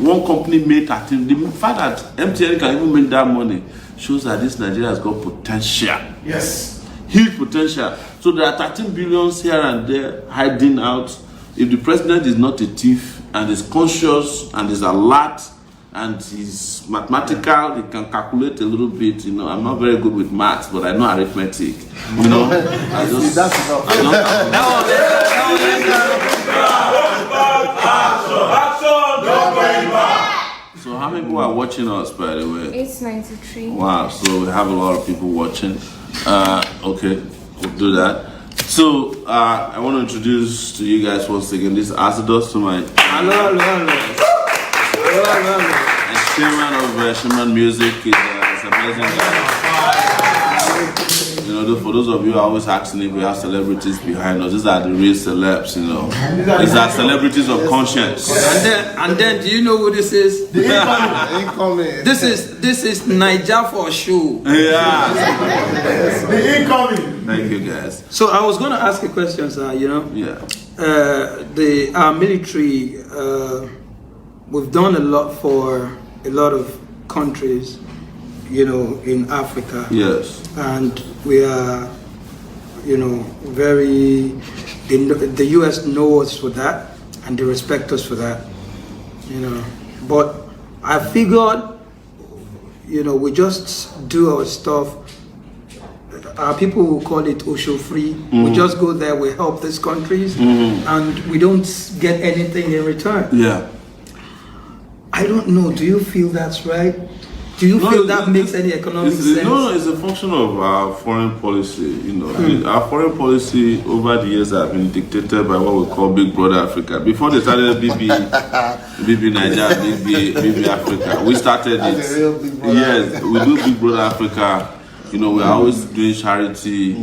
One company made 13. The fact that MTN can even make that money shows that this Nigeria has got potential. Yes. Huge potential. So there are 13 billions here and there hiding out. If the president is not a thief and is conscious and is alert and he's mathematical, he can calculate a little bit. You know, I'm not very good with maths, but I know arithmetic. You know, I just So how many people are watching us, by the way? It's 93. Wow, so we have a lot of people watching. Okay, we'll do that. So I want to introduce to you guys once again this Azadus to my and Sheyman of Sheyman Music is amazing guy. You know, for those of you who are always asking if we have celebrities behind us, these are the real celebs. You know, these are celebrities of conscience. And then, do you know what this is? The incoming. This is Niger for show. Yeah. The incoming. Thank you, guys. So I was going to ask a question, sir. You know, Yeah. Our military, we've done a lot for a lot of countries, you know, in Africa. Yes. And we are, you know, the US knows us for that and they respect us for that, you know. But I figured, you know, we just do our stuff. Our people will call it Osho free. We just go there, we help these countries, and we don't get anything in return. Yeah. I don't know, do you feel that's right? Do you feel that makes any economic sense? No, it's a function of our foreign policy. You know, our foreign policy over the years have been dictated by what we call Big Brother Africa. Before they started BB Nigeria, BB Africa, we started it. Yes, we do Big Brother Africa. You know, we're always doing charity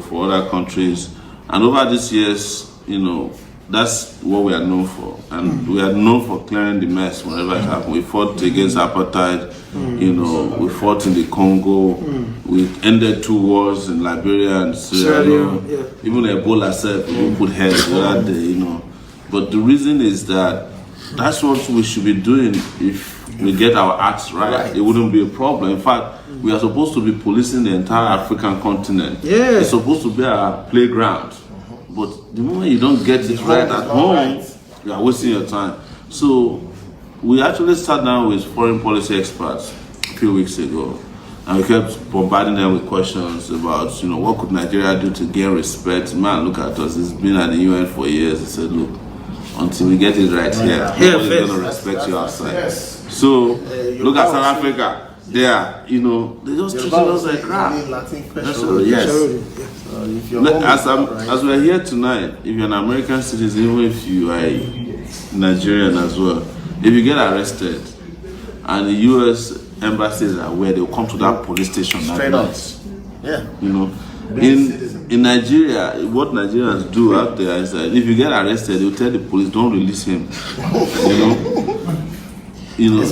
for other countries, and over these years, you know, that's what we are known for, and we are known for clearing the mess whenever it happened. We fought against apartheid, you know, we fought in the Congo, we ended 2 wars in Liberia and Sierra Leone, even Ebola said we put heads the other day, you know. But the reason is that that's what we should be doing. If we get our acts right, it wouldn't be a problem. In fact, we are supposed to be policing the entire African continent. It's supposed to be our playground. But the moment you don't get it right at home, you are wasting your time. So we actually sat down with foreign policy experts a few weeks ago, and we kept bombarding them with questions about, you know, what could Nigeria do to gain respect? Man, look at us. It's been at the UN for years. He said, look, until we get it right here, nobody's going to respect you outside. So look at South Africa. There, you know, they just treat us like crap. As we're here tonight, if you're an American citizen, even if you are a Nigerian as well, if you get arrested and the US embassies are where they'll come to that police station Straight up. Yeah. You know, in Nigeria, what Nigerians do out there is that if you get arrested, they'll tell the police, don't release him. You know, if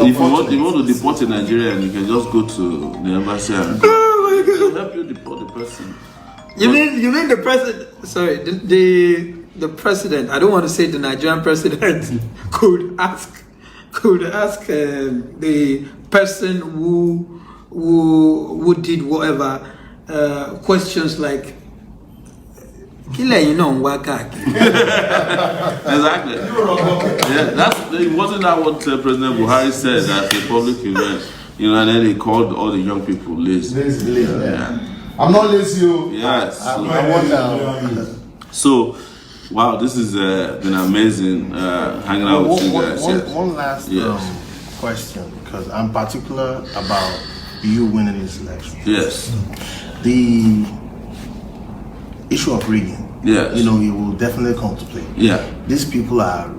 you want to deport a Nigerian, you can just go to the embassy and help you deport the person. You mean the president? Sorry, the president. I don't want to say the Nigerian president could ask the person who did whatever questions like, Kílẹ̀ yín náà ń wá káàkiri. Exactly. Yeah, wasn't that what President Buhari said at the public event? You know, and then he called all the young people lazy. Yeah. I'm not lazy. Yes. I wonder. So, wow, this has been amazing hanging out with you guys. One last question, because I'm particular about you winning this election. Yes. The issue of rigging. Yes. You know, it will definitely come to play. Yeah. These people are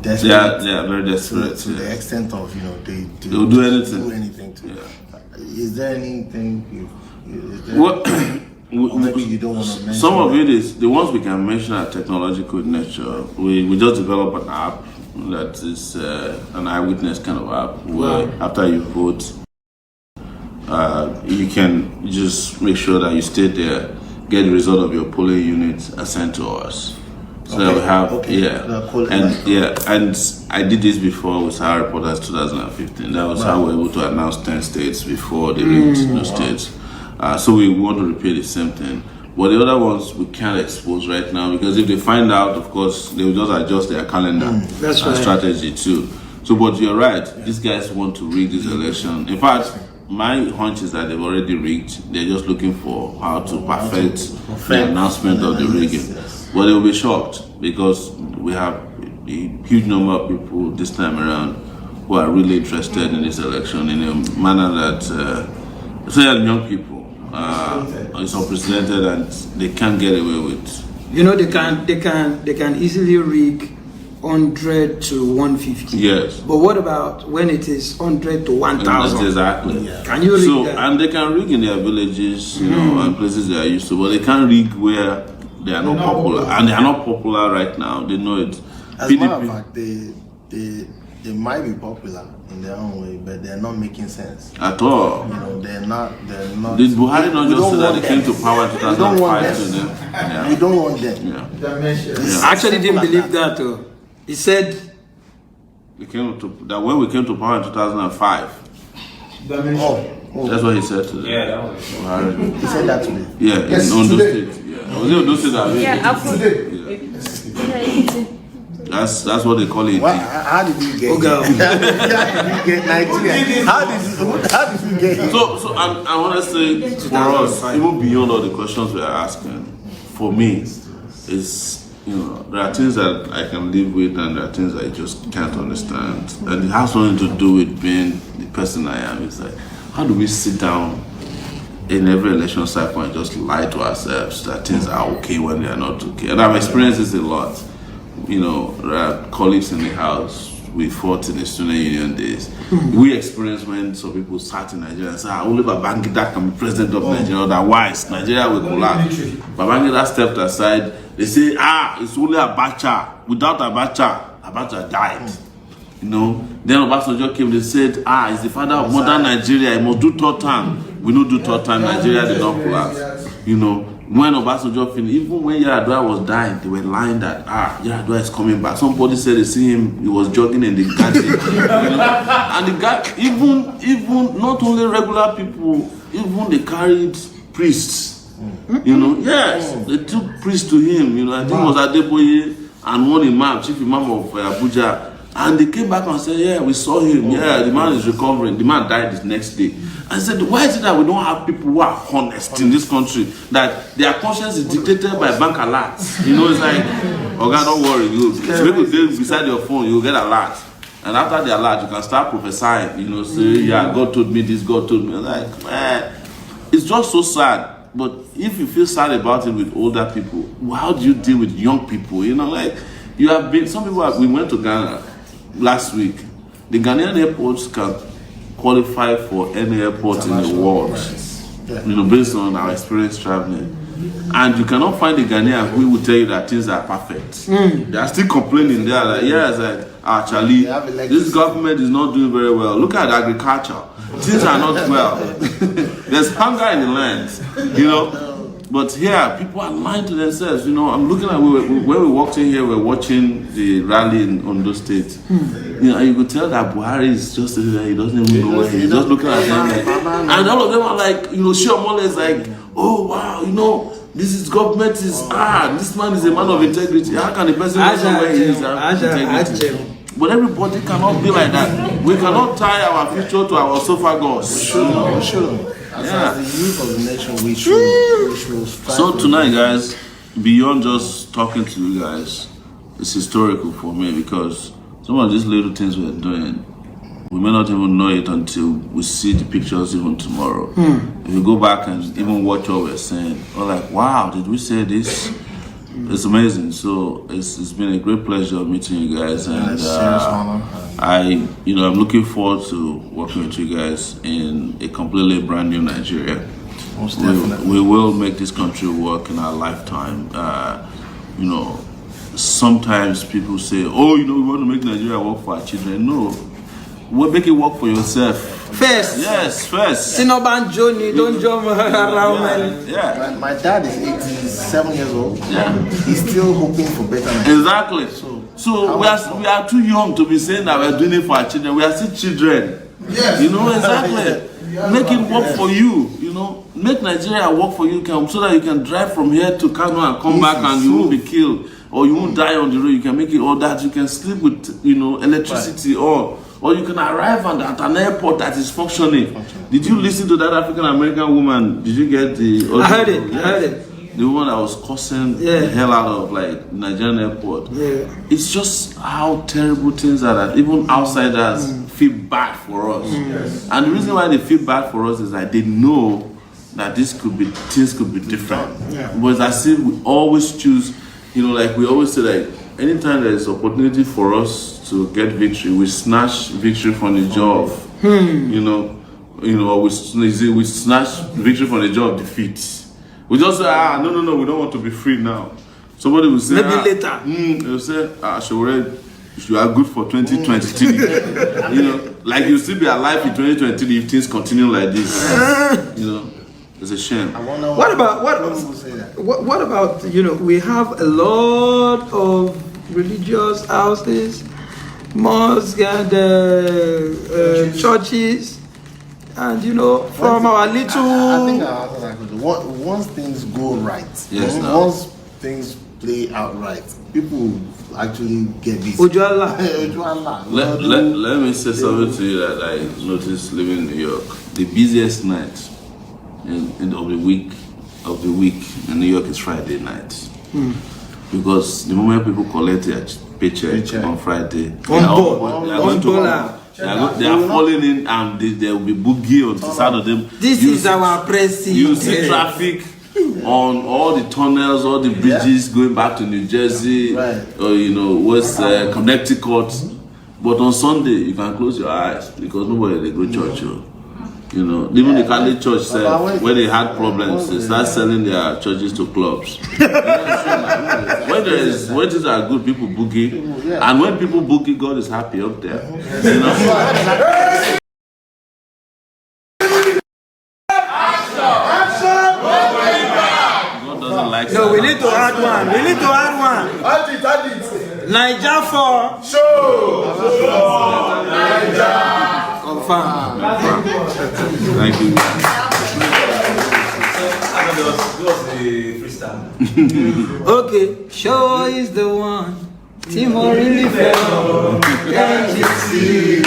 desperate. They are very desperate. To the extent of, you know, they'll do anything. To Yeah. Is there anything maybe you don't want to mention? Some of it is the ones we can mention are technological in nature. We just developed an app that is an eyewitness kind of app where after you vote, you can just make sure that you stay there, get the result of your polling unit sent to us. So that we have and I did this before with our reporters 2015. That was how we were able to announce 10 states before they reached those states. So we want to repeat the same thing. But the other ones we can't expose right now because if they find out, of course, they will just adjust their calendar and strategy too. So, but you're right. These guys want to rig this election. In fact, my hunch is that they've already rigged. They're just looking for how to perfect the announcement of the rigging. But they'll be shocked because we have a huge number of people this time around who are really interested in this election in a manner that, especially young people, it's unprecedented and they can't get away with. You know, they can easily rig 100 to 150. Yes. But what about when it is 100 to 1,000? Exactly. Yeah. Can you rig that? And they can rig in their villages, you know, and places they are used to, but they can't rig where they are not popular. And they are not popular right now. They know it. As a matter of fact, they might be popular in their own way, but they're not making sense. At all. You know, they're not. Did Buhari not just say that they came to power in 2005 to them? Yeah. We don't want them. Yeah. I actually didn't believe that. He said that when we came to power in 2005. That's what he said to them. Yeah, that was Buhari. He said that to me. Yeah, in Ondo State. Yeah. Was it Ondo State that That's what they call it. How did we get Nigeria? How did we get here? So I want to say for us, even beyond all the questions we are asking, for me, is there are things that I can live with and there are things I just can't understand. And it has something to do with being the person I am. It's like, how do we sit down in every election cycle and just lie to ourselves that things are okay when they are not okay? And I've experienced this a lot. There are colleagues in the house. We fought in the student union days. We experienced when some people sat in Nigeria and said, only Babangida can be president of Nigeria, otherwise Nigeria will collapse. Babangida stepped aside. They say, it's only Abacha. Without Abacha died. Then Obasanjo came, they said, it's the father of modern Nigeria, he must do third term. We don't do third term, Nigeria did not collapse. When Obasanjo finished, even when Yaradua was dying, they were lying that, Yaradua is coming back. Somebody said they see him, he was jogging in the garden. And the guy, even not only regular people, even they carried priests. Yes, they took priests to him. I think it was Adeboye and one imam, chief imam of Abuja. And they came back and said, we saw him. The man is recovering. The man died the next day. I said, why is it that we don't have people who are honest in this country? That their conscience is dictated by bank alerts. It's like, okay, don't worry. You make beside your phone, you'll get alert. And after the alert, you can start prophesying. Say, God told me this, God told me. Like, man, it's just so sad. But if you feel sad about it with older people, how do you deal with young people? You have been, some people, we went to Ghana last week. The Ghanaian airports can qualify for any airport in the world, based on our experience traveling. And you cannot find a Ghanaian who will tell you that things are perfect. They are still complaining. They are like, Charlie, this government is not doing very well. Look at agriculture. Things are not well. There's hunger in the land, But here, people are lying to themselves. I'm looking at when we walked in here, we're watching the rally in Ondo State. You could tell that Buhari is just sitting there. He doesn't even know where he's just looking at them. And all of them are like, Sheyman is like, oh wow, this is government is this man is a man of integrity. How can a person know where he is integrity? But everybody cannot be like that. We cannot tie our future to our esophagus. We shouldn't. As the youth of the nation, we should strive. So tonight, guys, beyond just talking to you guys, it's historical for me because some of these little things we're doing, we may not even know it until we see the pictures even tomorrow. If you go back and even watch what we're saying, we're like, wow, did we say this? It's amazing. So it's been a great pleasure meeting you guys, and I'm looking forward to working with you guys in a completely brand new Nigeria. Most definitely. We will make this country work in our lifetime. Sometimes people say, we want to make Nigeria work for our children. No, we'll make it work for yourself. First. Yes, first. Sinoban Johnny, don't jump around, man. Yeah. My dad is 87 years old. Yeah. He's still hoping for better Nigeria. Exactly. So we are too young to be saying that we're doing it for our children. We are still children. Yes. Exactly. Make it work for you. Make Nigeria work for you, so that you can drive from here to Kano and come back, and you won't be killed, or you won't die on the road. You can make it all that. You can sleep with electricity, or you can arrive at an airport that is functioning. Did you listen to that African American woman? Did you get the audio? I heard it. The woman that was cussing the hell out of Nigerian airport. Yeah. It's just how terrible things are that even outsiders feel bad for us. And the reason why they feel bad for us is that they know that things could be different. But it's as if we always choose, we always say anytime there is opportunity for us to get victory, we snatch victory from the jaw of, we snatch victory from the jaw of defeat. We just say, no, we don't want to be free now. Somebody will say, maybe later. They'll say, Sheyman, you are good for 2023. You'll still be alive in 2023 if things continue like this. It's a shame. What about we have a lot of religious houses, mosques, and churches, and from our little. I think I'll answer that question. Once things go right, once things play out right, people actually get busy. Ujala. Let me say something to you that I noticed living in New York. The busiest night of the week in New York is Friday night. Because the moment people collect their paycheck on Friday, they are falling in, and there will be boogie on the side of them. This is our president. You see traffic on all the tunnels, all the bridges going back to New Jersey, or West Connecticut. But on Sunday, you can close your eyes because nobody they go church. Even the Catholic Church said when they had problems, they start selling their churches to clubs. When things are good, people boogie, and when people boogie, God is happy up there. God doesn't like. No, we need to add one. Add it. Niger for Show. Niger. Confirm. Thank you. Okay, show is the one. Timo really fell. Can't you see?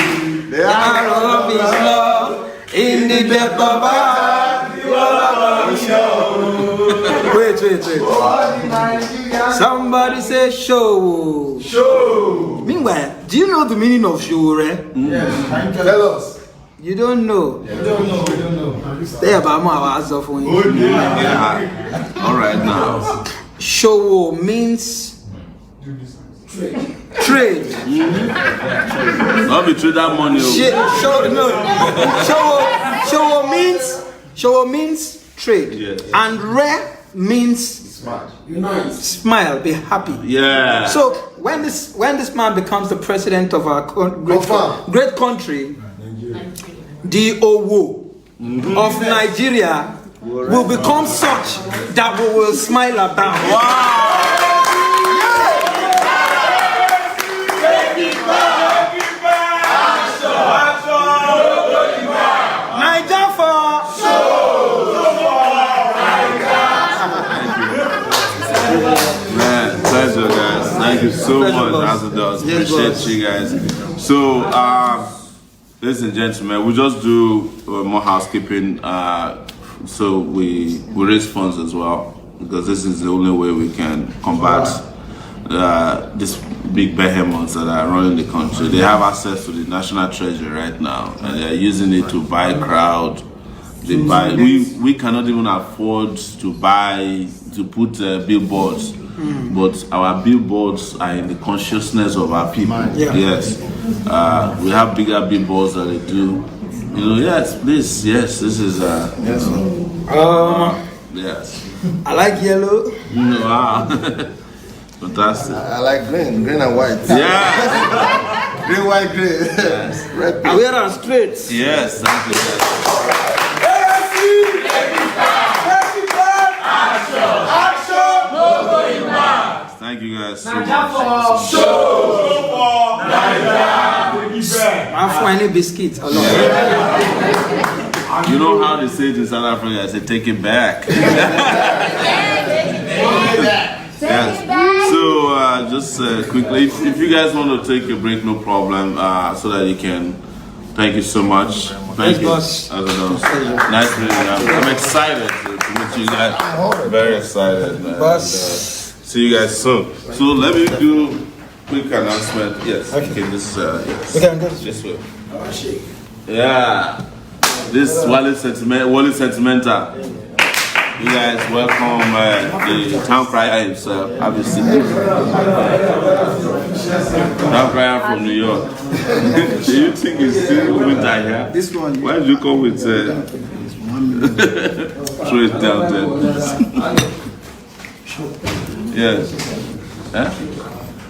The arrow of his love in the depth of our Wait. Somebody say show. Show. Meanwhile, do you know the meaning of Sowore? Yes. Tell us. You don't know. We don't know. Stay about my hours of when. All right now. Show means trade. Not be trade that money. Show means trade. Yes. And re means smile, be happy. Yeah. So when this man becomes the president of our great country, the Owo of Nigeria will become such that we will smile about. Wow. Niger for Thank you so Pleasure, much, boss. Azadus. Yes, Appreciate boss. you guys. So, ladies and gentlemen, we just do more housekeeping. So we raise funds as well, because this is the only way we can combat these big behemoths that are running the country. They have access to the national treasury right now, and they're using it to buy crowd. They buy. We cannot even afford to put billboards, but our billboards are in the consciousness of our people. Yeah. Yes, we have bigger billboards that they do. You know, yes, this is yes. I like yellow. Wow. Fantastic. I like green and white. Yes. Green, white, green. Yes. Red. I wear them straight. Yes. Thank you. Thank you guys so much. I'm finding biscuits. A lot. You know how they say it in South Africa? I say, take it back. Yes. So just quickly, if you guys want to take a break, no problem. So that you can. Thank you so much. Thank you. boss. Azadus. Nice meeting you. I'm excited to meet you guys. Very excited. Boss. See you guys soon. So let me do quick announcement. Yes. Okay. This yes. We can go. This way. Yeah. This Wally Sentimental. You guys welcome the town crier himself. Have a seat. Town crier from New York. Do you think it's still winter here? This one. Why did you come with straight down there? Yes. Huh?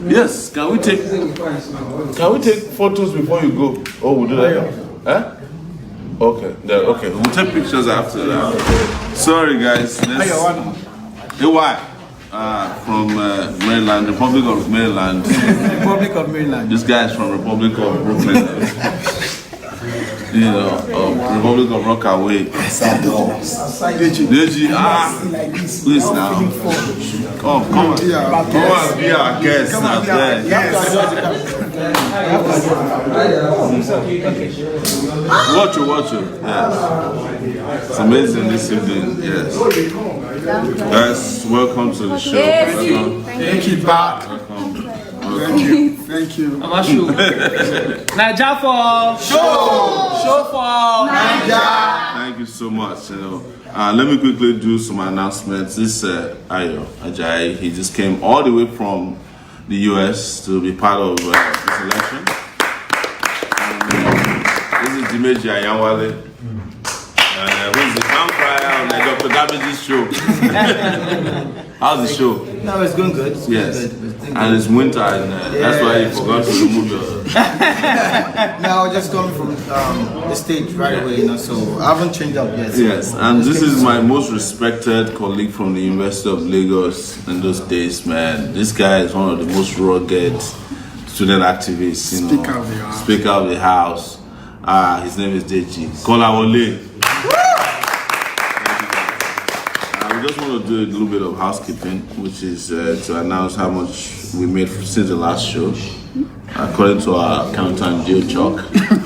Yes. Can we take photos before you go? Oh, we'll do that. Huh? Okay. Okay. We'll take pictures after that. Sorry, guys. Why? From Maryland, Republic of Maryland. Republic of Maryland. This guy is from Republic of Brooklyn. You know, Republic of Rockaway. Deji, please now. Come and be our guest now. Watch it. Yes. It's amazing this evening. Yes. Guys, welcome to the show. Welcome. Thank you back. Welcome. Thank you. I'm not sure. Naija for show for Naija. Thank you so much. You know, let me quickly do some announcements. This Ayo Ajayi, he just came all the way from the US to be part of this election. This is Dimeji Ayanwale. Who's the town crier on Dr. Garbage's show? How's the show? No, it's going good. Yes. And it's winter, and that's why you forgot to remove your. No, I was just coming from the stage right away, so I haven't changed up yet. Yes, and this is my most respected colleague from the University of Lagos in those days, man. This guy is one of the most rugged student activists, you know. Speaker of the House. His name is Deji. Kolawole. We just want to do a little bit of housekeeping, which is to announce how much we made since the last show. According to our accountant, Jill Chalk.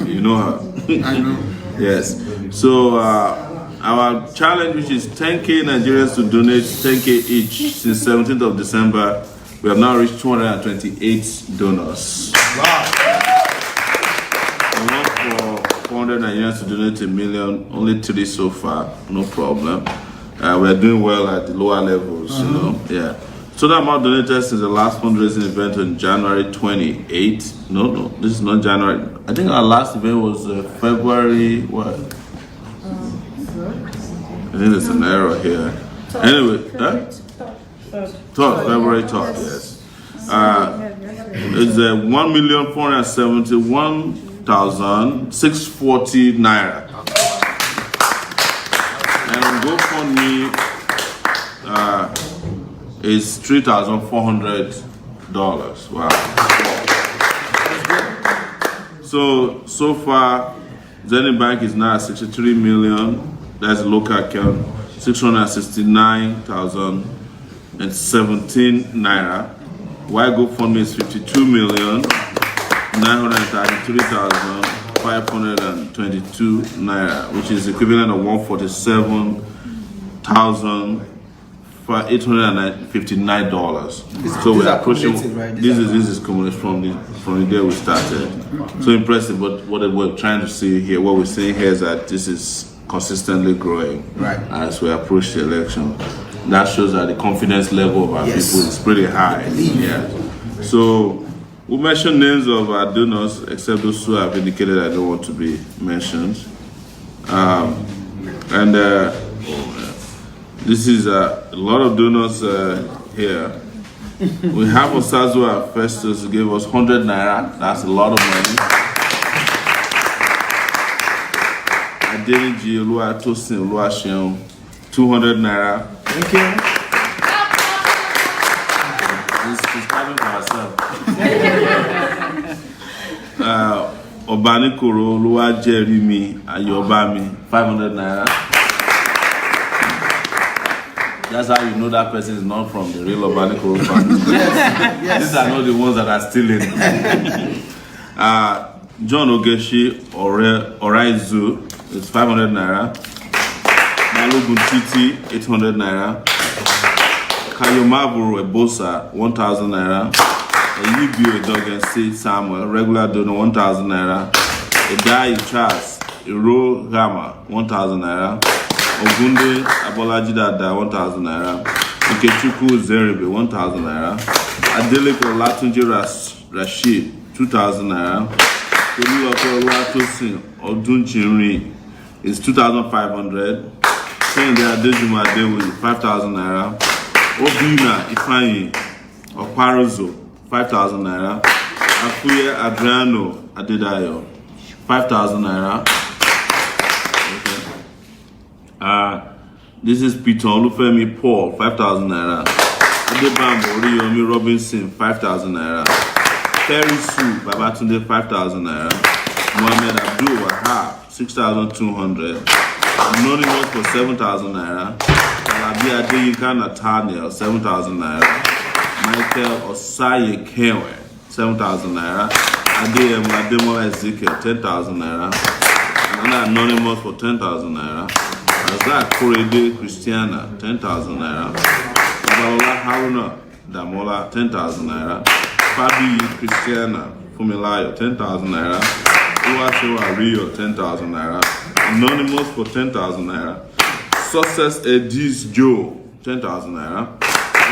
You know her? I know. Yes. So our challenge, which is 10K Nigerians to donate 10K each since 17th of December, we have now reached 228 donors. Wow. We want for 400 Nigerians to donate $1 million, only 3 so far, no problem. We're doing well at the lower levels, you know. Yeah. So the amount donated since the last fundraising event on January 28th. No, this is not January. I think our last event was February, what? I think there's an error here. Anyway, February 3rd, yes. It's 1,471,640 naira. And on GoFundMe is $3,400. Wow. So far, Zenith Bank is now at 63 million. That's a local account. 669,017 naira. Why GoFundMe is 52,933,522 naira, which is equivalent of 147,859 dollars. So we are pushing. Right? This is cumulative from the day we started. So impressive. But what we're trying to see here, what we're saying here is that this is consistently growing as we approach the election. That shows that the confidence level of our people is pretty high. Yeah. So we mentioned names of our donors, except those who have indicated I don't want to be mentioned. This is a lot of donors here. We have Osazua Festus who gave us 100 naira. That's a lot of money. Adeniji Oluwatosin Oluwaseun, 200 naira. Thank you. She's coming for herself. Obanikoro Oluwajerimi Ayobami, 500 naira. That's how you know that person is not from the real Obanikoro family. Yes. These are not the ones that are stealing. John Ogeshi Oraizu is 500 naira. Malogun Titi, 800 naira. Kayomaburu Ebosa, 1,000 naira. Yibio Edogen C. Samuel, regular donor, 1,000 naira. Edai Charles, Iro Gama, 1,000 naira. Ogunde Abolaji Dada, 1,000 naira. Ikechukwu Zeribe, 1,000 naira. Adeleke Olatunji Rashid, 2,000 naira. Oluwapo Oluwatosin Odunjinri is 2,500. Kende Adejuma Adewi, 5,000 naira. Obina Ifeanyi Okwarozo, 5,000 naira. Akuye Adriano Adedayo, 5,000 naira. This is Peter Olufemi Paul, 5,000 naira. Adebambo Oriyomi Robinson, 5,000 naira. Terry Sue Babatunde, 5,000 naira. Mohammed Abdul Wahab, 6,200. Anonymous for 7,000 naira. Alabi Adeyinka Nathaniel, 7,000 naira. Michael Osaye Kewe, 7,000 naira. Adeyemo Ademola Ezekiel, 10,000 naira. Another anonymous for 10,000 naira. Azad Korede Christiana, 10,000 naira. Babalola Haruna Damola, 10,000 naira. Fabi Christiana Fumilayo, 10,000 naira. Uwasewa Rio, 10,000 naira. Anonymous for 10,000 naira. Success Edis Joe, 10,000 naira.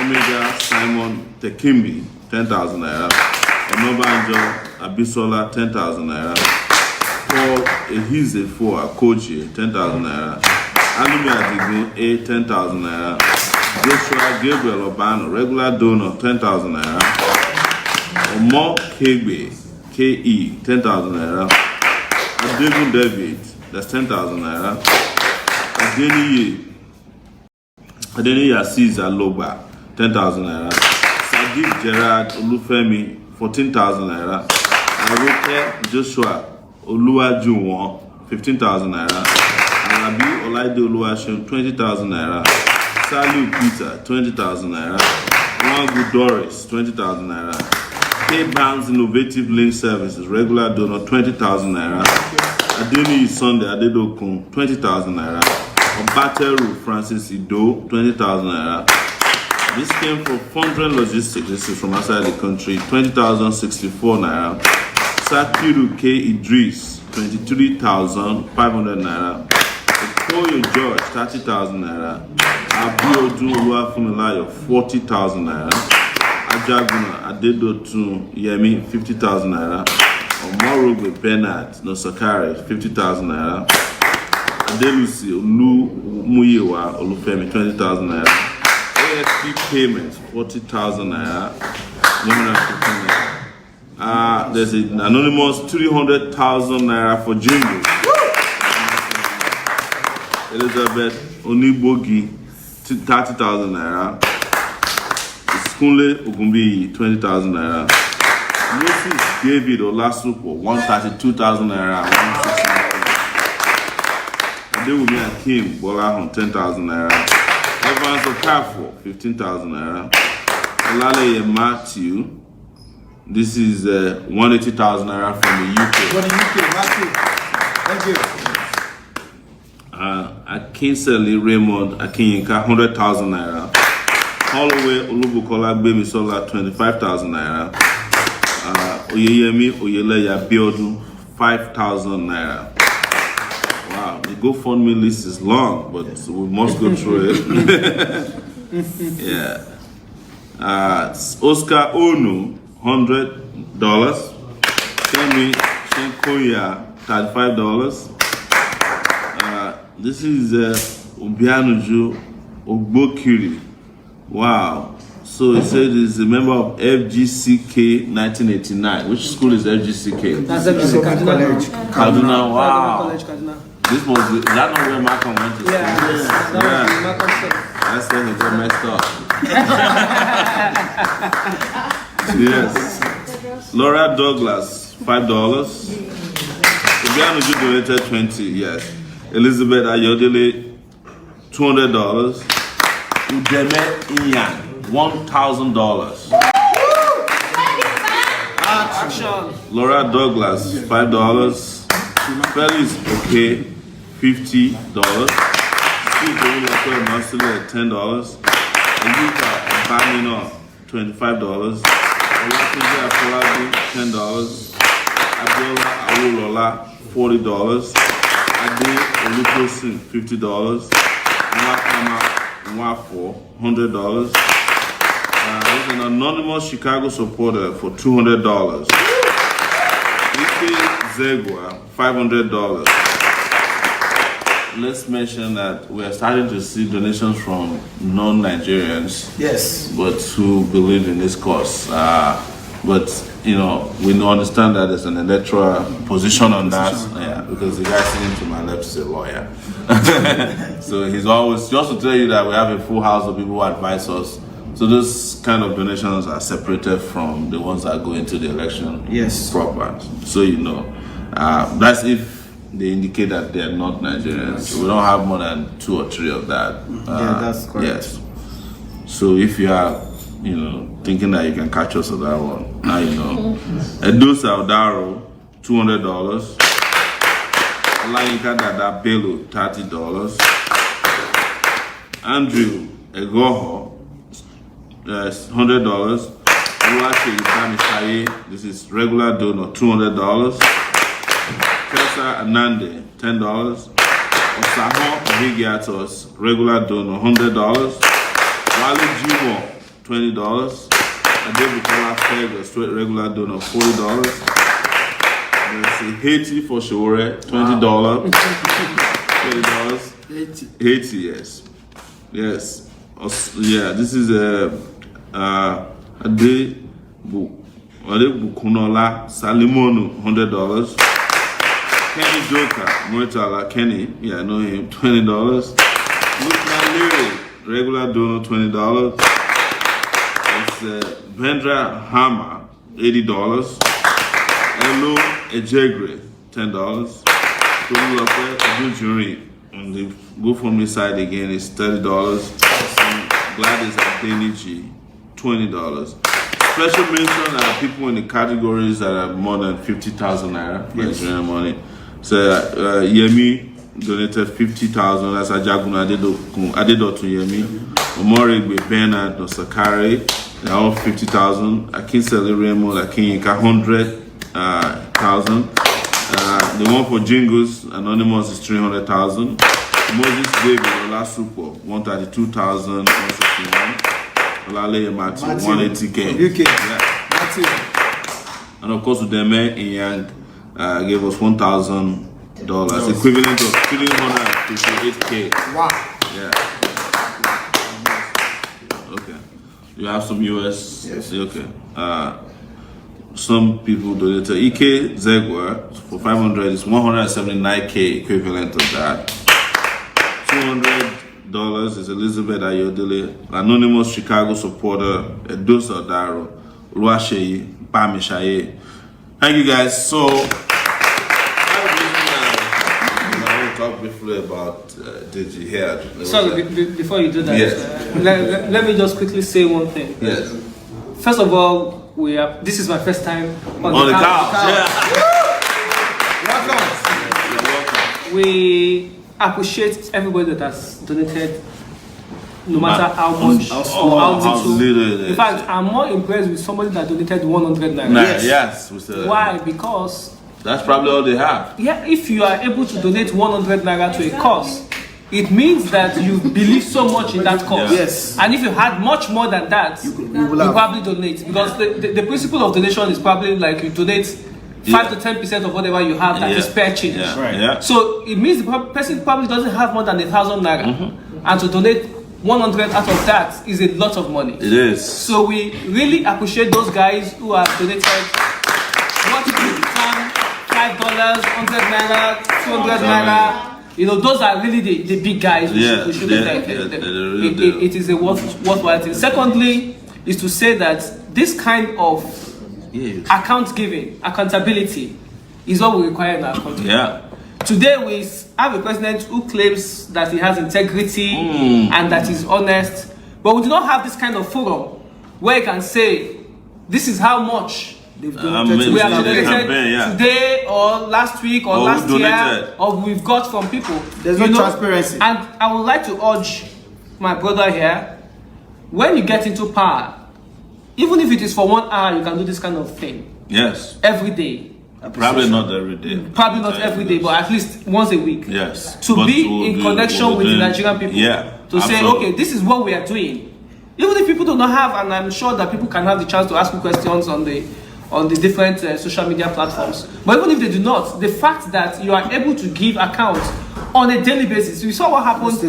Omega Simon Tekimbi, 10,000 naira. Onobanjo Abisola, 10,000 naira. Paul Ehizefo Akoji, 10,000 naira. Alumi Adigun A, 10,000 naira. Joshua Gabriel Obano, regular donor, 10,000 naira. Omo Kegbe KE, 10,000 naira. Adegun David, that's 10,000 naira. Adeniyi Aziz Aloba, 10,000 naira. Sadiq Gerard Olufemi, 14,000 naira. Aroke Joshua Oluwajuwon, 15,000 naira. Alabi Olaide Oluwaseun, 20,000 naira. Salu Peter, 20,000 naira. Nwangu Doris, 20,000 naira. K-Banks Innovative Link Services, regular donor, 20,000 naira. Adeniyi Sunday Adedokun, 20,000 naira. Obateru Francis Ido, 20,000 naira. This came from Fondren Logistics, this is from outside the country, 20,064 naira. Sakiru K. Idris, 23,500 naira. Okoyo George, 30,000 naira. Abiodun Oluwafunmilayo, 40,000 naira. Ajaguna Adedotun Yemi, 50,000 naira. Omorogbe Bernard Nosakari, 50,000 naira. Adelusi Olumuyiwa Olufemi, 20,000 naira. AFP payments, 40,000 naira. 150 naira. There's an anonymous 300,000 naira for Jingle. Elizabeth Onibogi, 30,000 naira. Kunle Ogunbiyi, 20,000 naira. Moses David Olasupo, 132,000 naira. Adewumi Akim Bolahun, 10,000 naira. Evans Okafo, 15,000 naira. Olaleye Matthew. This is 180,000 naira from the UK. From the UK, Matthew. Thank you. Akinseli Raymond Akinyinka, 100,000 naira. Holloway Olubukola Gbemisola, 25,000 naira. Oyeyemi Oyeleya Biodun, 5,000 naira. Wow, the GoFundMe list is long, but we must go through it. Yeah. Oscar Onu, $100. Kemi Shenkoya, $35. This is Obianuju Ogbokiri. Wow. So it said he's a member of FGCK 1989. Which school is FGCK? That's FGC College. Kaduna. Wow. College, Kaduna. This must be, is that not where Malcolm went to school? Yeah. That's where he got messed up. Yes. Laura Douglas, $5. Obianuju donated 20, yes. Elizabeth Ayodele, $200. Udeme Iyan, $1,000. Action. Laura Douglas, $5. Felix Okay, $50. Steve Owulako Masile, $10. Elika Bamino, $25. Olatunji Afolabi, $10. Abiola Awolola, $40. Ade Olutosin, $50. Nwakama Nwafo, $100. There's an anonymous Chicago supporter for $200. Ike Zegwa, $500. Let's mention that we are starting to see donations from non-Nigerians. Yes. But who believe in this cause. But you know, we understand that there's an electoral position on that. Yeah, because the guy sitting to my left is a lawyer. So he's always, just to tell you that we have a full house of people who advise us. So those kind of donations are separated from the ones that go into the election proper. So you know, that's if they indicate that they are not Nigerians. We don't have more than 2 or 3 of that. Yeah, that's correct. Yes. So if you are, you know, thinking that you can catch us on that one, now you know. Edo Saudaro, $200. Olayinka Dada Bello, $30. Andrew Egoho, $100. Oluwaseyi Bamishaye, this is regular donor, $200. Kesa Anande, $10. Osaho Vigiatos, regular donor, $100. Wale Jimo, $20. Adebukola Fergus, regular donor, $40. There's a Haiti for Showore, $20. $20. Haiti, yes. Yes. Yeah, this is Adebukunola Salimonu, $100. Kenny Joker, Moitala Kenny, yeah, I know him, $20. Lukman Leary, regular donor, $20. It's Vendra Hammer, $80. Elo Ejegre, $10. Tolulope Adujuri, on the GoFundMe side again is $30. Gladys Adeniji, $20. Special mention are people in the categories that are more than 50,000 naira Nigerian money. So Yemi donated 50,000. That's Ajaguna Adedotun Yemi. Omoyele Bernard Nosakari, they're all 50,000. Akinseli Raymond Akinyinka, 100,000. The one for Jingles Anonymous is 300,000. Moses David Olasupo, 132,161. Olaleye Matthew, 180K. UK. Yeah. Matthew. And of course, Udeme Inyang gave us $1,000, equivalent of 358K. Wow. Yeah. Okay. You have some US? Yes. Okay. Some people donated. Ike Zegwa for 500 is 179K equivalent of that. $200 is Elizabeth Ayodele, anonymous Chicago supporter, Edo Saudaro, Oluwaseyi Bamishaye. Thank you guys. So, I will talk briefly about Digi here. Sorry, before you do that, Yes. let me just quickly say one thing. Yes. first of all, this is my first time on the couch. Yeah. Welcome. We appreciate everybody that has donated, no matter how much or how little. In fact, I'm more impressed with somebody that donated 100 naira. Yes. Why? Because that's probably all they have. Yeah, if you are able to donate 100 naira to a cause, it means that you believe so much in that cause. Yes. And if you had much more than that, you probably donate. Because the principle of donation is probably like you donate 5 to 10% of whatever you have that is spare change. Yeah. Right. Yeah. So it means the person probably doesn't have more than 1,000 naira. And to donate 100 out of that is a lot of money. It is. So we really appreciate those guys who have donated what you can, $5, 100 naira, 200 naira. You know, those are really the big guys. We should it is a worthwhile thing. Secondly, is to say that this kind of accountability is what we require in our country. Yeah. Today we have a president who claims that he has integrity and that he's honest, but we do not have this kind of forum where he can say, this is how much we have donated today or last week or last year or we've got from people. There's no transparency. And I would like to urge my brother here, when you get into power, even if it is for 1 hour, you can do this kind of thing. Yes. Every day. Probably not every day. Probably not every day, but at least once a week. Yes. To be in connection with the Nigerian people. Yeah. To say, okay, this is what we are doing. Even if people do not have, and I'm sure that people can have the chance to ask me questions on the different social media platforms. But even if they do not, the fact that you are able to give account on a daily basis. We saw what happened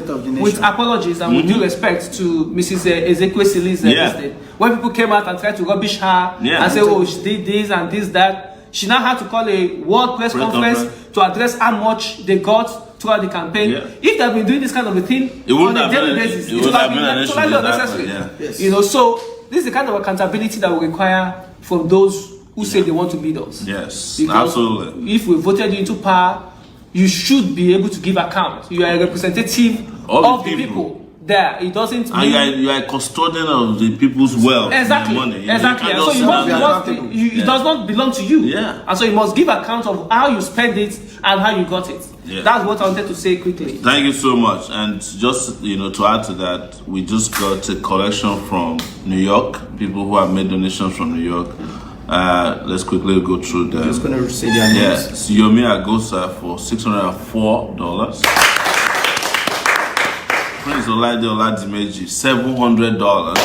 with apologies and with due respect to Mrs. Ezekwe Sili's estate. When people came out and tried to rubbish her and say, oh, she did this and this, that. She now had to call a world press conference to address how much they got throughout the campaign. If they have been doing this kind of a thing on a daily basis, it would have been totally unnecessary. You know, so this is the kind of accountability that we require from those who say they want to lead us. Yes, because absolutely. If we voted you into power, you should be able to give account. You are a representative of the people. There, it doesn't mean you are a custodian of the people's wealth. Exactly. Money. Exactly. So it does not belong to you. Yeah. And so you must give account of how you spend it and how you got it. Yeah. That's what I wanted to say quickly. Thank you so much. And just to add to that, we just got a collection from New York. People who have made donations from New York. Let's quickly go through them. Just gonna say their names. Yes. Yomi Agosa for $604. Prince Olaide Oladimeji, $700.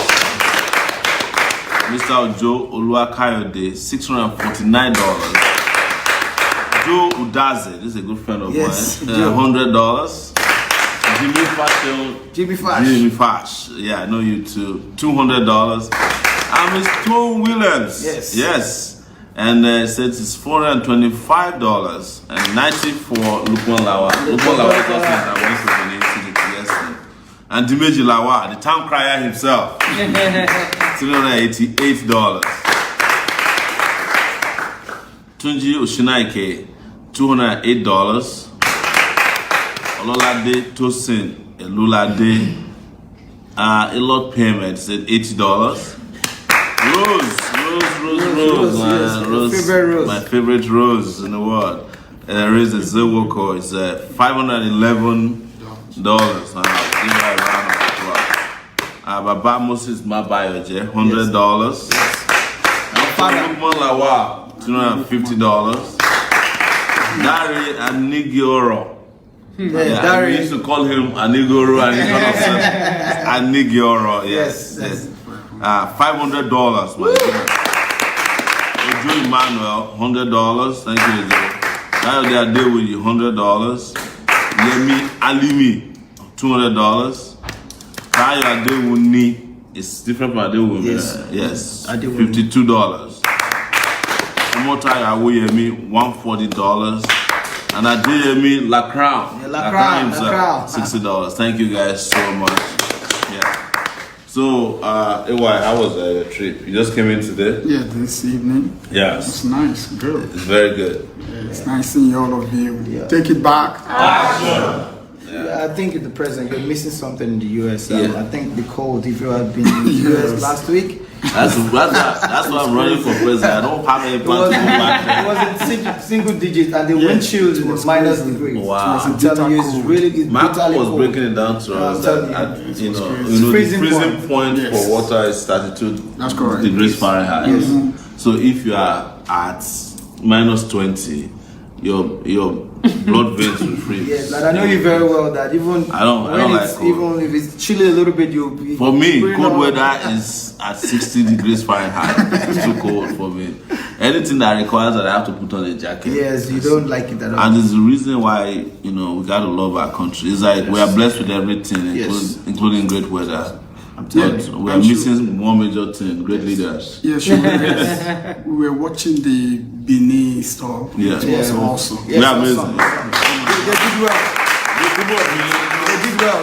Mr. Ojo Oluwakayode, $649. Joe Udaze, this is a good friend of mine, $100. Jimmy Fash, yeah, I know you too, $200. And Miss Tone Williams, yes. And it says it's $425 and 90 for Lukman Lawa. Lukman Lawa is also that wants to donate to the TSC. And Dimeji Lawa, the town crier himself, $388. Tunji Oshinaike, $208. Ololade Tosin Elulade, a lot payment said $80. Rose, my favorite rose in the world. There is a Zewoko, it's $511. Give her a round of applause. Baba Moses Mabayoje, $100. Lukman Lawa, $250. Dari Anigioro. We used to call him Anigoro and he's not upset. Anigioro, yes. $500, my goodness. Ojo Emmanuel, $100. Thank you, Ojo. Now they are there with you, $100. Yemi Alimi, $200. Tayo Adewuni, it's different from Adewumi. Yes. $52. Omotayo Awoyemi, $140. And Adeyemi La Crown. $60. Thank you guys so much. So, AY, how was the trip? You just came in today? Yeah, this evening. Yes. It's nice, good. It's very good. Yeah, it's nice seeing all of you. Take it back. I think the president, you're missing something in the US. I think the cold, if you had been in the US last week, That's why I'm running for president. I don't have any plans to go back there. It was in single digits, and the windshield was minus degrees. Wow. I'm telling you, it's really it's Mark brutally was cold. breaking it down to us that the freezing point for water is 32 That's correct. degrees Fahrenheit. So if you are at minus 20, your blood veins will freeze. Yes, and I know you very well that even I don't like cold. even if it's chilly a little bit, you'll be. For me, pretty cold normal. weather is at 60 degrees Fahrenheit. It's too cold for me. Anything that requires that I have to put on a jacket. Yes, you don't like it at all. And it's the reason why, we gotta love our country. It's like we are blessed with everything, including great weather. But we are missing one major thing, great leaders. Yes, we were watching the Benin stuff. Yeah. It was awesome. We are amazing. They did well. They did well.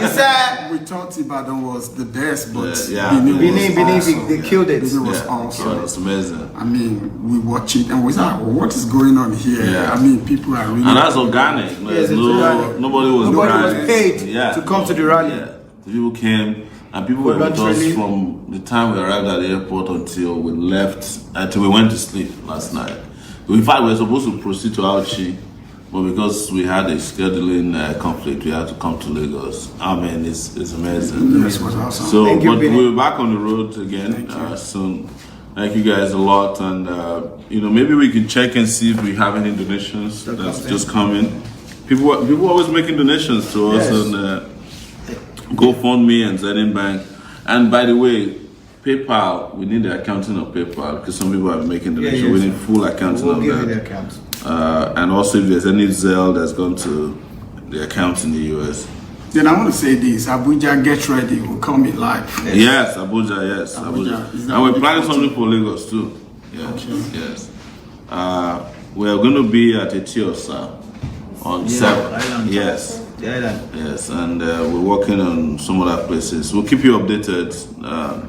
He said We thought Ibadan was the best, but Benin, they killed it. Benin was awesome. Yeah, it's amazing. I mean, we watch it and we like, what is going on here? Yeah. I mean, people are really. And that's organic. Yes, it's organic. Nobody was paid to come to the rally. Yeah. The people came, and people were with us Voluntarily. from the time we arrived at the airport until we left, until we went to sleep last night. In fact, we were supposed to proceed to Auchi, but because we had a scheduling conflict, we had to come to Lagos. I mean, it's amazing. Yes, it was awesome. So, Thank you, but Benny. we're back on the road again soon. Thank you guys a lot, and maybe we can check and see if we have any donations that's just coming. People always making donations to us on GoFundMe and Zenith Bank. And by the way, PayPal, we need the accounting of PayPal because some people are making donations. yes. We need full accounting We'll of give you that. the account. And also, if there's any Zelle that's gone to the account in the US. Then I want to say this: Abuja, get ready. We'll come in live. Yes, Abuja, yes. Abuja. Is that And we're what planning you something for Lagos too. Yes, yes. We're going to be at Etiosa on 7. Yes. Yes, and we're working on some other places. We'll keep you updated.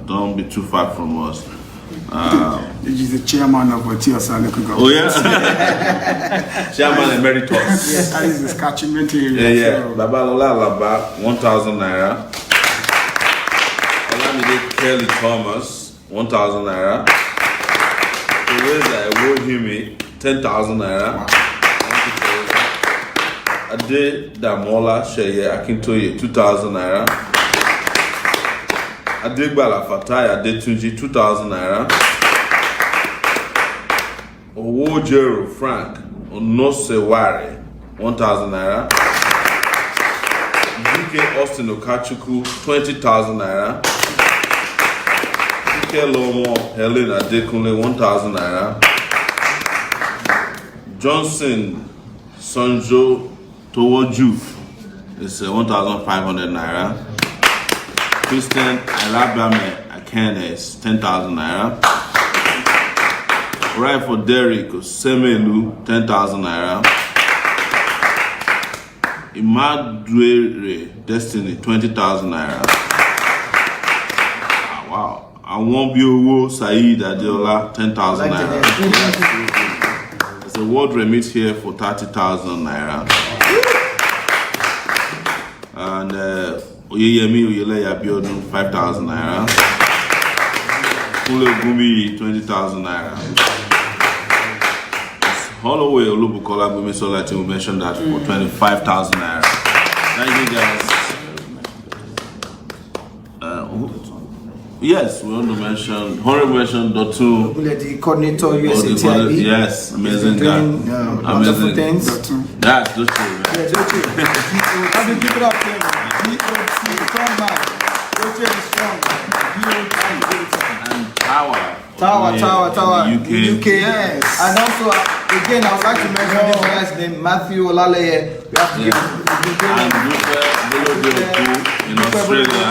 Don't be too far from us. This is the chairman of Etiosa local government. Oh yeah, Chairman Emeritus. Yes, that is the catchment area. Yeah. So, Babalola Laba, 1,000 naira. Olamide Kelly Thomas, 1,000 naira. Teresa Ewohimi, 10,000 naira. Ade Damola Sheye Akintoye, 2,000 naira. Adegbala Fatai Adetunji, 2,000 naira. Owojero Frank Onoseware, 1,000 naira. DK Austin Okachukwu, 20,000 naira. DK Lomo Helen Adekunle, 1,000 naira. Johnson Sonjo Towoju is 1,500 naira. Christian Alabama Akane is 10,000 naira. Right for Derek Semelu, 10,000 naira. Imadwere Destiny, 20,000 naira. Wow. Awonbiowo Saeed Adeola, 10,000 naira. There's a word remit here for 30,000 naira. And Oyeyemi Oyeleya Abiodun, 5,000 naira. Kule Gumi, 20,000 naira. Holloway Olubukola Bumisola team, we mentioned that for 25,000 naira. Thank you guys. Yes, we want to mention, honorable mention Dotun. The coordinator USATIB. Yes, amazing guy. Wonderful things. That's Dotun. Yeah, Doche. How do you keep it up, Ken? D-O-T, strong man. Doche is strong. D-O-T. And Tower. Tower. In the UK. Yes. And also, again, I would like to mention this guy's name, Matthew Olaleye. We have to give him. And Rufe in Australia.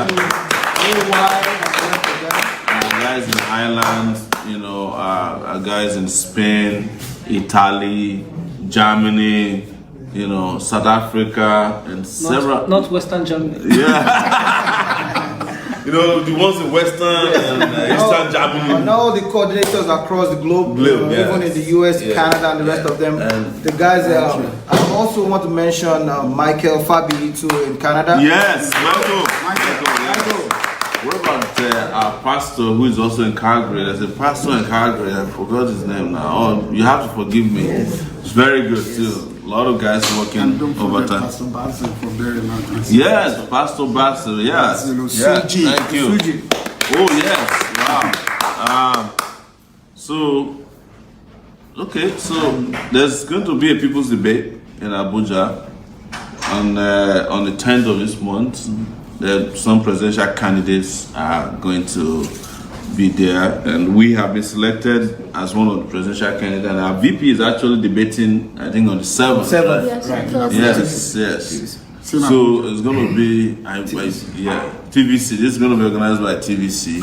Guys in Ireland, guys in Spain, Italy, Germany, South Africa, and several. Not Western Germany. Yeah. The ones in Western and Eastern Germany. And all the coordinators across the globe, even in the US, Canada, and the rest of them. And the guys, I also want to mention Michael Fabi too in Canada. Yes, welcome. Michael. What about our pastor who is also in Calgary? There's a pastor in Calgary, I forgot his name now. Oh, you have to forgive me. It's very good too. A lot of guys working And don't forget overtime. Pastor Basil for very long time. Yes, Pastor Basil, yes. Yeah, thank you. Oh, yes, wow. So there's going to be a people's debate in Abuja on the 10th of this month. Some presidential candidates are going to be there, and we have been selected as one of the presidential candidates. And our VP is actually debating, I think, on the 7th. Yes. So it's going to be, TVC. This is going to be organized by TVC,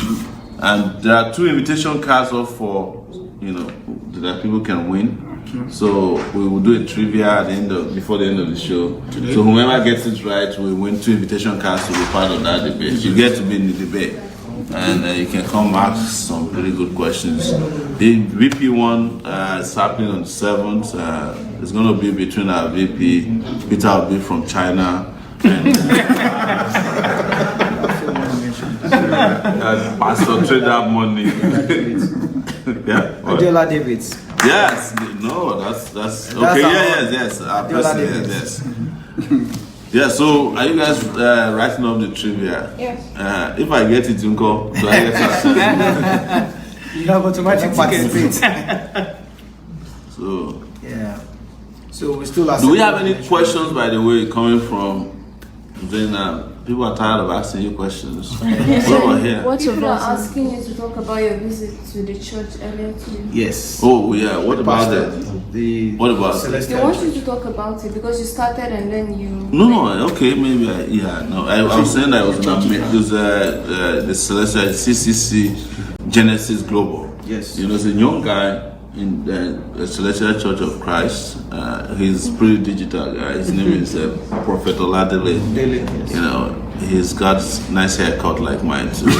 and there are 2 invitation cards up for, that people can win. So we will do a trivia at before the end of the show. So whoever gets it right will win 2 invitation cards to be part of that debate. You get to be in the debate, and you can come ask some pretty good questions. The VP one is happening on the 7th. It's going to be between our VP, Peter Obi from China, and Pastor Trader Money. Yeah. Adela Davids. Yes. No, that's okay. Yes. Our president. Yes. Yeah. So, are you guys writing up the trivia? Yes. If I get it, Junko, do I get it? You have automatic tickets. So. Yeah. So we still. Do we have any questions, by the way, coming from Zainab? People are tired of asking you questions. What about here? People are asking you to talk about your visit to the church earlier today. Yes. Oh yeah. What about it? What about it? They want you to talk about it because you started and then you. No. Okay. Maybe. I was saying that it was the Celestial CCC Genesis Global. Yes. It's a young guy in the Celestial Church of Christ. He's pretty digital guy. His name is Prophet Oladele. He's got nice haircut like mine too.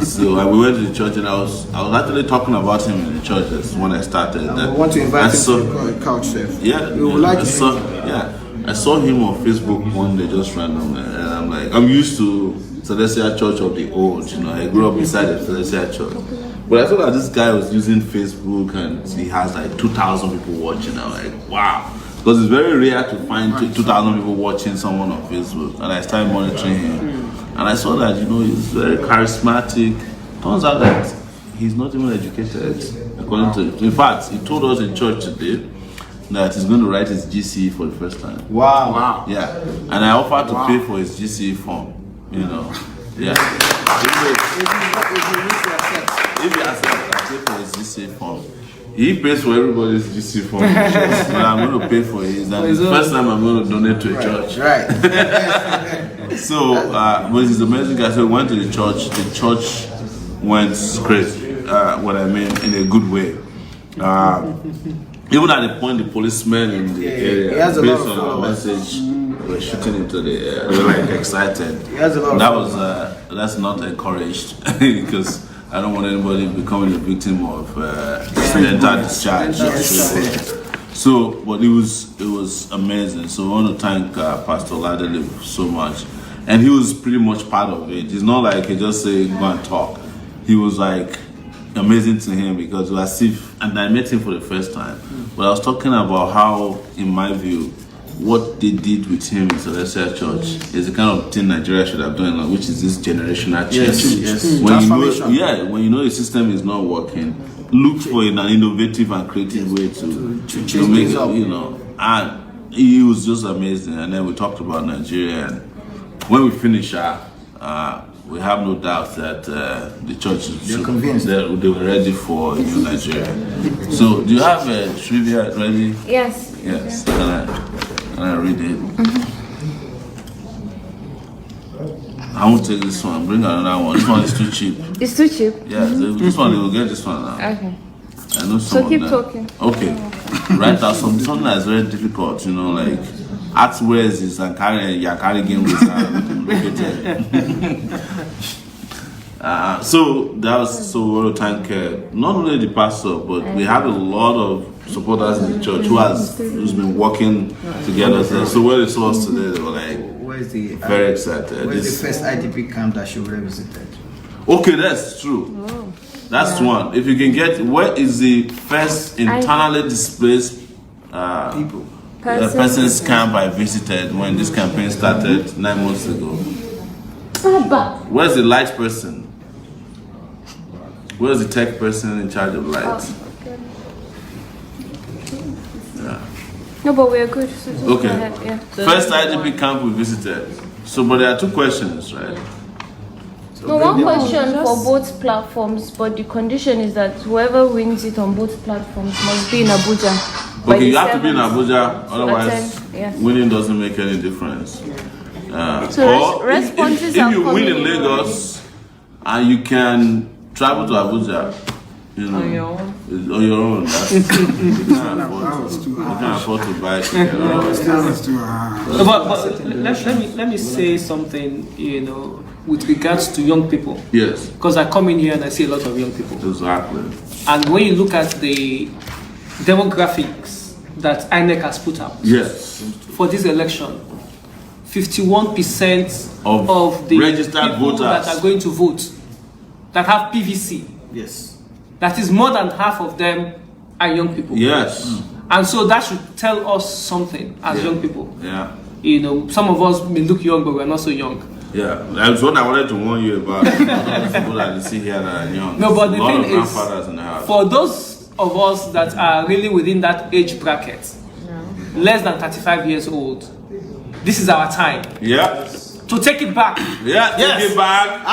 So we went to the church, and I was actually talking about him in the church. That's when I started. I want to invite him to the couch, chef. Yeah, we would like I saw him on Facebook one day just randomly, and I'm like, I'm used to Celestial Church of the old. I grew up inside the Celestial Church. But I saw that this guy was using Facebook, and he has like 2,000 people watching. I'm like, wow. Because it's very rare to find 2,000 people watching someone on Facebook. And I started monitoring him. And I saw that, he's very charismatic. Turns out that he's not even educated, according to. In fact, he told us in church today that he's going to write his GCE for the first time. Wow. Yeah. And I offered to pay for his GCE form, Yeah. If he accepts, I pay for his GCE form. He pays for everybody's GCE form in church, but I'm going to pay for his. And it's the first time I'm going to donate to a church. Right. So, but he's amazing guy. So we went to the church. The church went crazy. What I mean, in a good way. Even at the point, the policemen in the area, based on our message, were shooting into the air. They were like excited. That's not encouraged because I don't want anybody becoming a victim of accidental discharge. So, but it was amazing. So I want to thank Pastor Ladele so much, and he was pretty much part of it. It's not like he just say go and talk. He was like amazing to him because it was as if, and I met him for the first time. But I was talking about how, in my view, what they did with him in Celestial Church is the kind of thing Nigeria should have done, which is this generational change. Yes. When you know the system is not working, look for an innovative and creative way to make it, And he was just amazing. And then we talked about Nigeria, and when we finished, we have no doubt that the church they were ready for Nigeria. So, do you have a trivia ready? Yes. Yes. Can I read it? I won't take this one. Bring another one. This one is too cheap. It's too cheap? Yeah, this one, they will get this one now. Okay. I know So keep talking. Okay. Right now, something that's very difficult, like artwares is and carrying with so that was so we want to thank not only the pastor, but we have a lot of supporters in the church who's been working together. So when they saw us today, they were like, where's the Very excited. where's the first IDP camp that Sowore visited? Okay, that's true. That's one. If you can get, where is the first internally displaced person's camp I visited when this campaign started 9 months ago? Where's the light person? Where's the tech person in charge of light? No, but we're good. So just Okay. go ahead, yeah. First IDP camp we visited. So, but there are two questions, right? No, one question for both platforms, but the condition is that whoever wins it on both platforms must be in Abuja. by Okay, the you have to be in 7th. Abuja, otherwise attend, yes. winning doesn't make any difference. So Or responses if are you win coming in in. Lagos and you can travel to Abuja, you know, On your own. on your own. That's, you can't afford to buy ticket. But let me say something, you know, with regards to young people. Yes, Because I come in here and I see a lot of young people. exactly. And when you look at the demographics that INEC has put out Yes, for this election, 51% Of the registered people voters that are going to vote that have PVC, Yes. that is more than half of them are young people. yes, And so that should tell us something as Yeah. young people. yeah. You know, some of us may look young, but we're not so young. Yeah, that's what I wanted to warn you about. All those people that you see here that are young. No, but the a lot thing of is, grandfathers in the house. for those of us that are really within that age bracket, less than 35 years old, this is our time Yeah, to take it back. yeah. Take it back.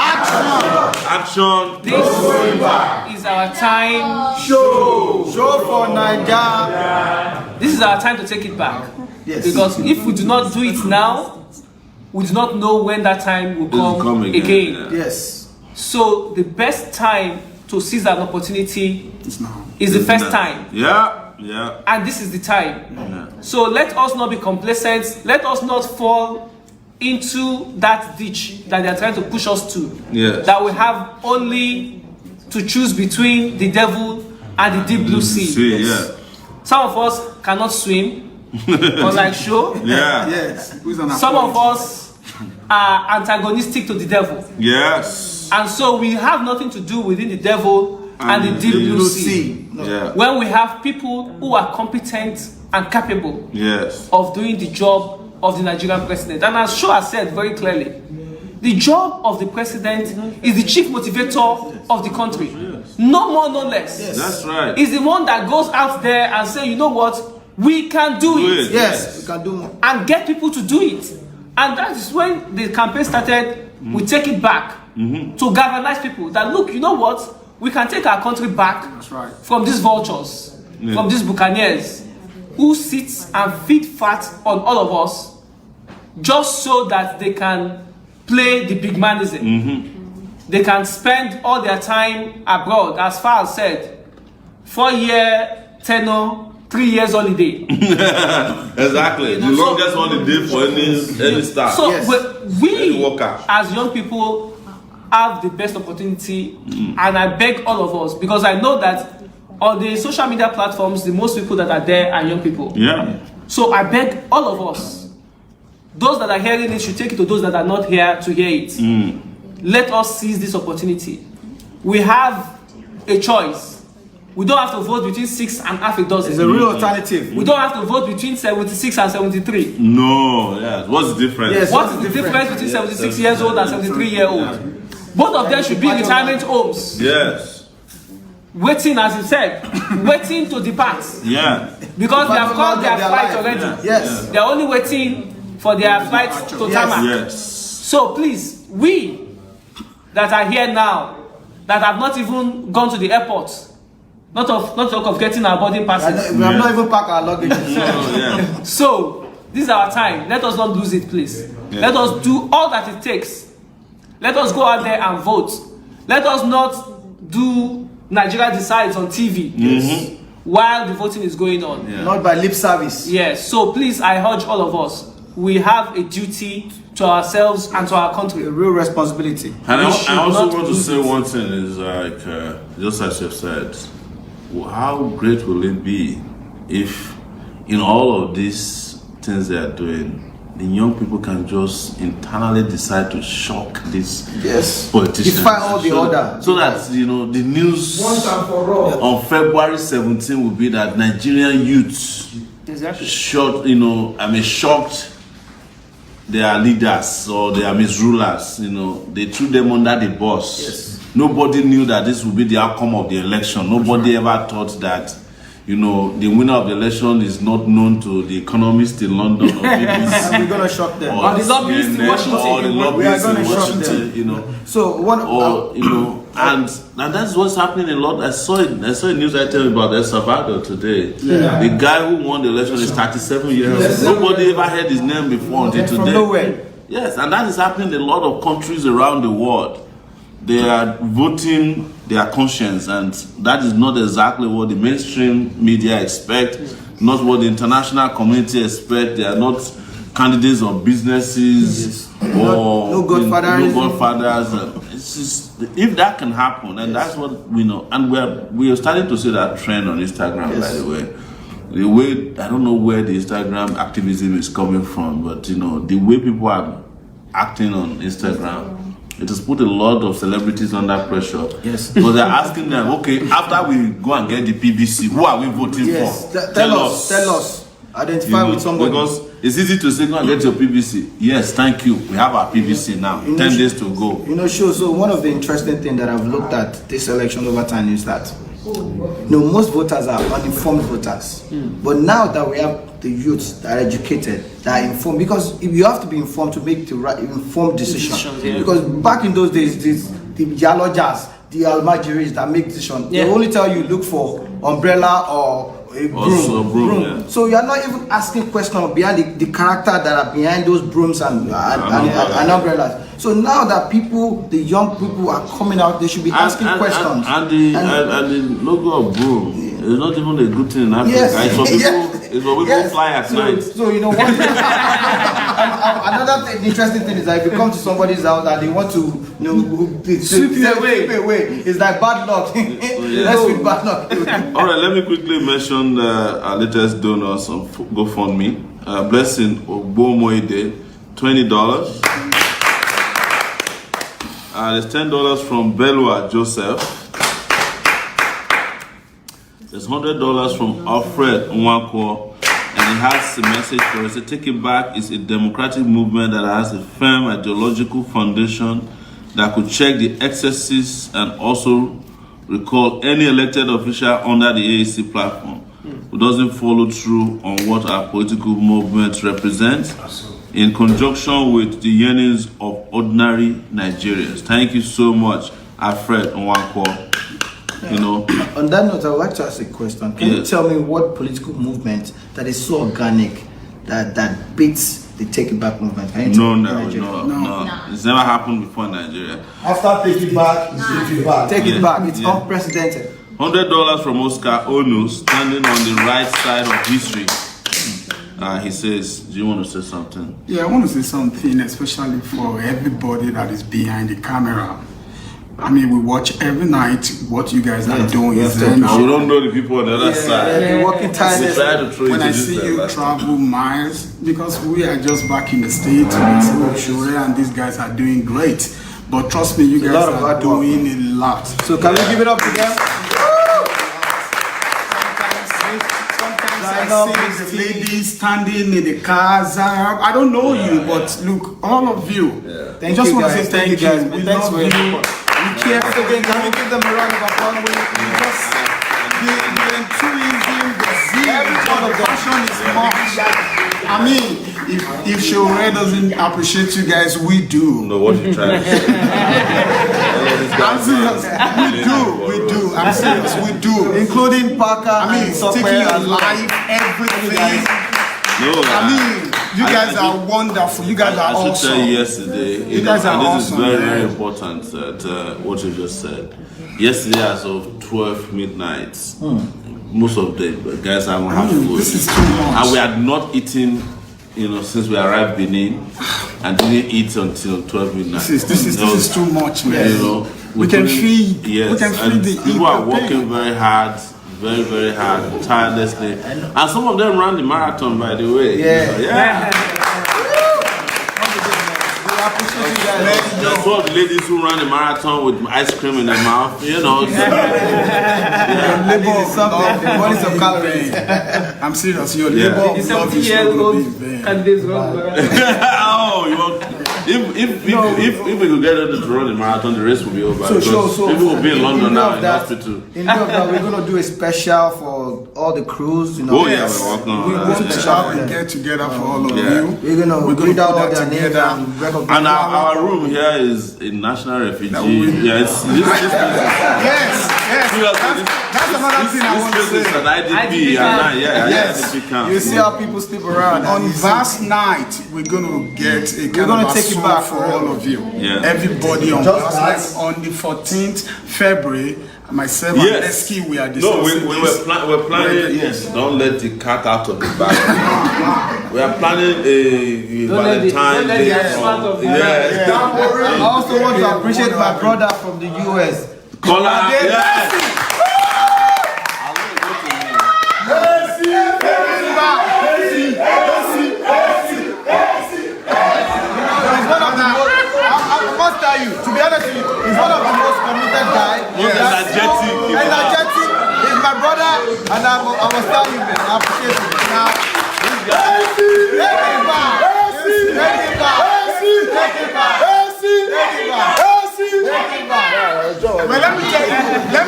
Action. This is our time. Show for Naija. This is our time to take it back. Yes. Because if we do not do it now, we do not know when that time will It'll come come again. again, yeah. Yes. So the best time to seize an opportunity It's now. is the first time. Yeah, yeah. And this is the time. Yeah. So let us not be complacent. Let us not fall into that ditch that they are trying to push us to. Yes. That we have only to choose between the devil and the deep blue sea. See, yeah. Some of us cannot swim, unlike show. Yeah. Yes. Who's an Some of apologist? us are antagonistic to the devil. Yes. And so we have nothing to do within the devil and the deep blue sea. Yeah. When we have people who are competent and capable Yes. of doing the job of the Nigerian president. And as Shaw has said very clearly, the job of the president is the chief motivator of the country. No more, no less. That's right. He's the one that goes out there and say, you know what, we can do Do it. it. Yes. We can do more. And get people to do it. And that is when the campaign started. We take it back to galvanize people that, look, you know what, we can take our country back right. from these vultures, from these buccaneers who sit and feed fat on all of us just so that they can play the big manism. They can spend all their time abroad, as far as said, 4-year tenure, 3 years holiday. Exactly. The longest holiday for any star. So Yes. we Any worker. as young people have the best opportunity, and I beg all of us, because I know that on the social media platforms, the most people that are there are young people. Yeah. So I beg all of us, those that are hearing it should take it to those that are not here to hear it. Let us seize this opportunity. We have a choice. We don't have to vote between 6 and half a dozen. It's a real alternative. We don't have to vote between 76 and 73. No. Yeah. What's the difference? Yes. What is the difference between 76 years old and 73-year-old? Both of them should be in retirement homes, Yes. waiting, as you said, waiting to depart. Yeah. Because they have called their Their flight life. already. Yes. They are only waiting for their flight to tarmac. Yes. So please, we that are here now, that have not even gone to the airport, not talk of getting our boarding passes. We have not even packed our luggage. Yeah. So this is our time. Let us not lose it, please. Yeah. Let us do all that it takes. Let us go out there and vote. Let us not do Nigeria Decides on TV while the voting is going on. Yeah. Not by lip service. Yes. So please, I urge all of us. We have a duty to ourselves and to our country. A real responsibility. And We I should also not want to lose say it. one thing is like, just as you've said, how great will it be if in all of these things they are doing, the young people can just internally decide to shock these politicians. Defy all the order. So that, you know, the news Once and for all. on February 17 will be that Nigerian youths shocked their leaders or their misrulers. You know, they threw them under the bus. Yes. Nobody knew that this would be the outcome of the election. Nobody ever thought that, you know, the winner of the election is not known to the economist in London or BBC. And we're gonna shock them. Or the lobbyists in CNN, Washington. or the We are lobbyists gonna in shock Washington, them. you know. So one Or, you know, and that's what's happening a lot. I saw a news item about El Salvador today. Yeah. The guy who won the election is 37 years old. Nobody ever heard his name before until from today. nowhere. Yes, and that is happening in a lot of countries around the world. They are voting their conscience, and that is not exactly what the mainstream media expect, not what the international community expect. They are not candidates of businesses or No godfathers. No godfathers. It's just, if that can happen, and that's what we know, and we are starting to see that trend on Instagram. By the way, I don't know where the Instagram activism is coming from, but you know, the way people are acting on Instagram, it has put a lot of celebrities under pressure. Yes. Because they're asking them, okay, after we go and get the PVC, who are we voting Yes. for? Tell us. Identify with somebody. Because it's easy to say, go and get your PVC. Yes, thank you. We have our PVC now. 10 days to go. You know, so one of the interesting things that I've looked at this election over time is that most voters are uninformed voters. But now that we have the youths that are educated, that are informed, because you have to be informed to make the right informed decision. Because back in those days, the geologists, the almajiris that make decisions, they only tell you look for umbrella or a broom. Yeah. So you are not even asking questions behind the character that are behind those brooms and umbrellas. So now that the young people are coming out, they should be asking questions. And the logo of broom is not even a good thing in Africa. Yes. It's for people fly at night. So you know what? Another interesting thing is that if you come to somebody's house and they want to, sweep you away, it's like bad luck. Let's sweep bad luck. All right, let me quickly mention our latest donors on GoFundMe. Blessing Omoyele, $20. There's $10 from Belwa Joseph. There's $100 from Alfred Nwankwo, and he has a message for us. Take It Back is a democratic movement that has a firm ideological foundation that could check the excesses and also recall any elected official under the AAC platform who doesn't follow through on what our political movement represents, in conjunction with the yearnings of ordinary Nigerians. Thank you so much, Alfred Nwankwo. You know. On that note, I would like to ask a question. Can you tell me what political movement that is so organic that beats the Take It Back movement? Can you tell me in Nigeria? No. It's never happened before in Nigeria. After Take It Back, Take It Back. Take It Back. It's unprecedented. $100 from Oscar Onu, standing on the right side of history. He says, do you want to say something? Yeah, I want to say something, especially for everybody that is behind the camera. I mean, we watch every night what you guys are doing. We don't know the people on the other side. They're working tirelessly. When I see you travel miles, because we are just back in the States, Sheyman and these guys are doing great. But trust me, you guys are doing a lot. So can we give it up to them? I see the ladies standing in the cars. I don't know you, but look, all of you. I just want to say thank you. Guys. We love you. We care for you. Can we give them a round of applause? The enthusiasm, the zeal, the passion is much. I mean, if Sowore doesn't appreciate you guys, we do. No, what you trying to say? I'm serious. We do. I'm serious. We do. Including Parker. I mean, taking alive everything. No, I mean, you guys are wonderful. You guys are I should awesome. say yesterday, You guys are and this awesome, is very, man. very important that what you just said. Yesterday, as of 12 midnight, most of the guys haven't had food. This is too much. And we had not eaten, since we arrived Benin, and didn't eat until 12 midnight. This is too much, man. We can couldn't- feed. Yes, We can and feed the people are people. working very hard. Very, very hard, tirelessly. And some of them ran the marathon, by the way. Yeah. Yeah. That's what the ladies who run the marathon with ice cream in their mouth, you know. Labor of love, the bodies of calories. I'm serious. Your labor of love is not going to be in vain. Oh, you want, if we could get them to run the marathon, the race will be over. So people will be in London now in that, hospital. In view of that, we're going to do a special for all the crews. You know. Oh yeah, we're working on We that. want to have a get together for all of you. We're going to read out all their names and recognize. And our room here is a national refugee. Yes, this Yes. That's another thing I want to say. is an IDP. Yes. IDP camp. You see how people sleep around. On vast night, we're going to get a kind gonna of take it assault back for all of you. Yeah. Everybody on Just vast night on the 14th February. Myself and Lesky, we are No, discussing we're planning. Yes, don't let the cat out of the bag. We are planning a Valentine's Day. I also want to appreciate my brother from the US. Kola, yes. I must tell you, to be honest with you, he's one of the most committed guys. Energetic. Energetic. He's my brother, and I must tell you, man, I appreciate him. Now, Well, let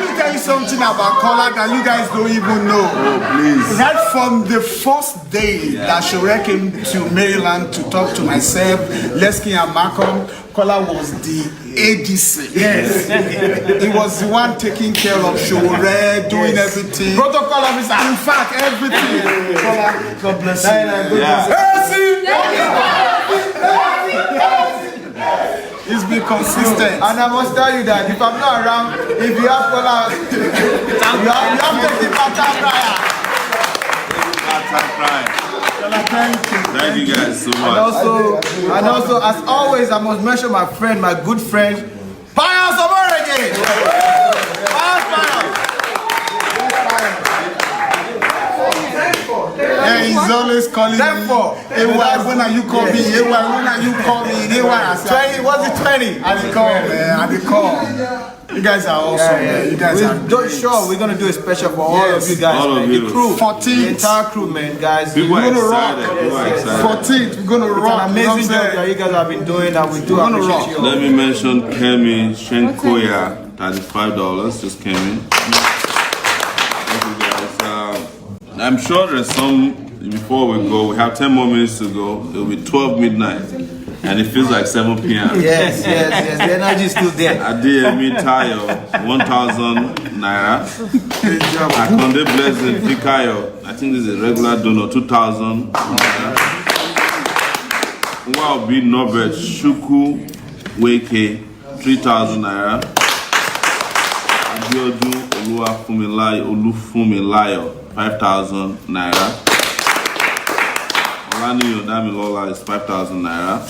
me tell you something about Kola that you guys don't even know. Oh, please. Right from the first day that Sowore came to Maryland to talk to myself, Lesky and Malcolm, Kola was the ADC. Yes. He was the one taking care of Sowore, doing everything. Protocol officer. In fact, everything. Kola, God bless you. He's been consistent. And I must tell you that if I'm not around, if you have Kola, you have to take Thank you guys so much. And also, as always, I must mention my friend, my good friend, Sowore again. Yeah, he's always calling me. AY, when are you coming? AY, when are you coming? AY, I said, 20, what's it 20? I did call, man. I did call. You guys are awesome, man. You guys are great. Sure, we're gonna do a special for all of you guys, all man. of The you. crew, 14th. the entire crew, man, guys. People We're are gonna rock. excited. People are excited. 14th, we're gonna It's rock. an amazing job that you guys have been doing, and we do We're gonna appreciate rock. you all. Let me mention Kemi Shenkoya, $35 just came in. Thank you guys. I'm sure there's some. Before we go, we have 10 more minutes to go. It'll be 12 midnight, and it feels like 7 p.m. Yes, the energy is still there. Adeyemi Tayo, 1,000 naira. Akonde Blessing Fikayo, I think this is a regular donor, 2,000 naira. Waobi Norbert Shuku Weke, 3,000 naira. Abiodun Olufumilayo, 5,000 naira. Olani Yodamilola is 5,000 naira.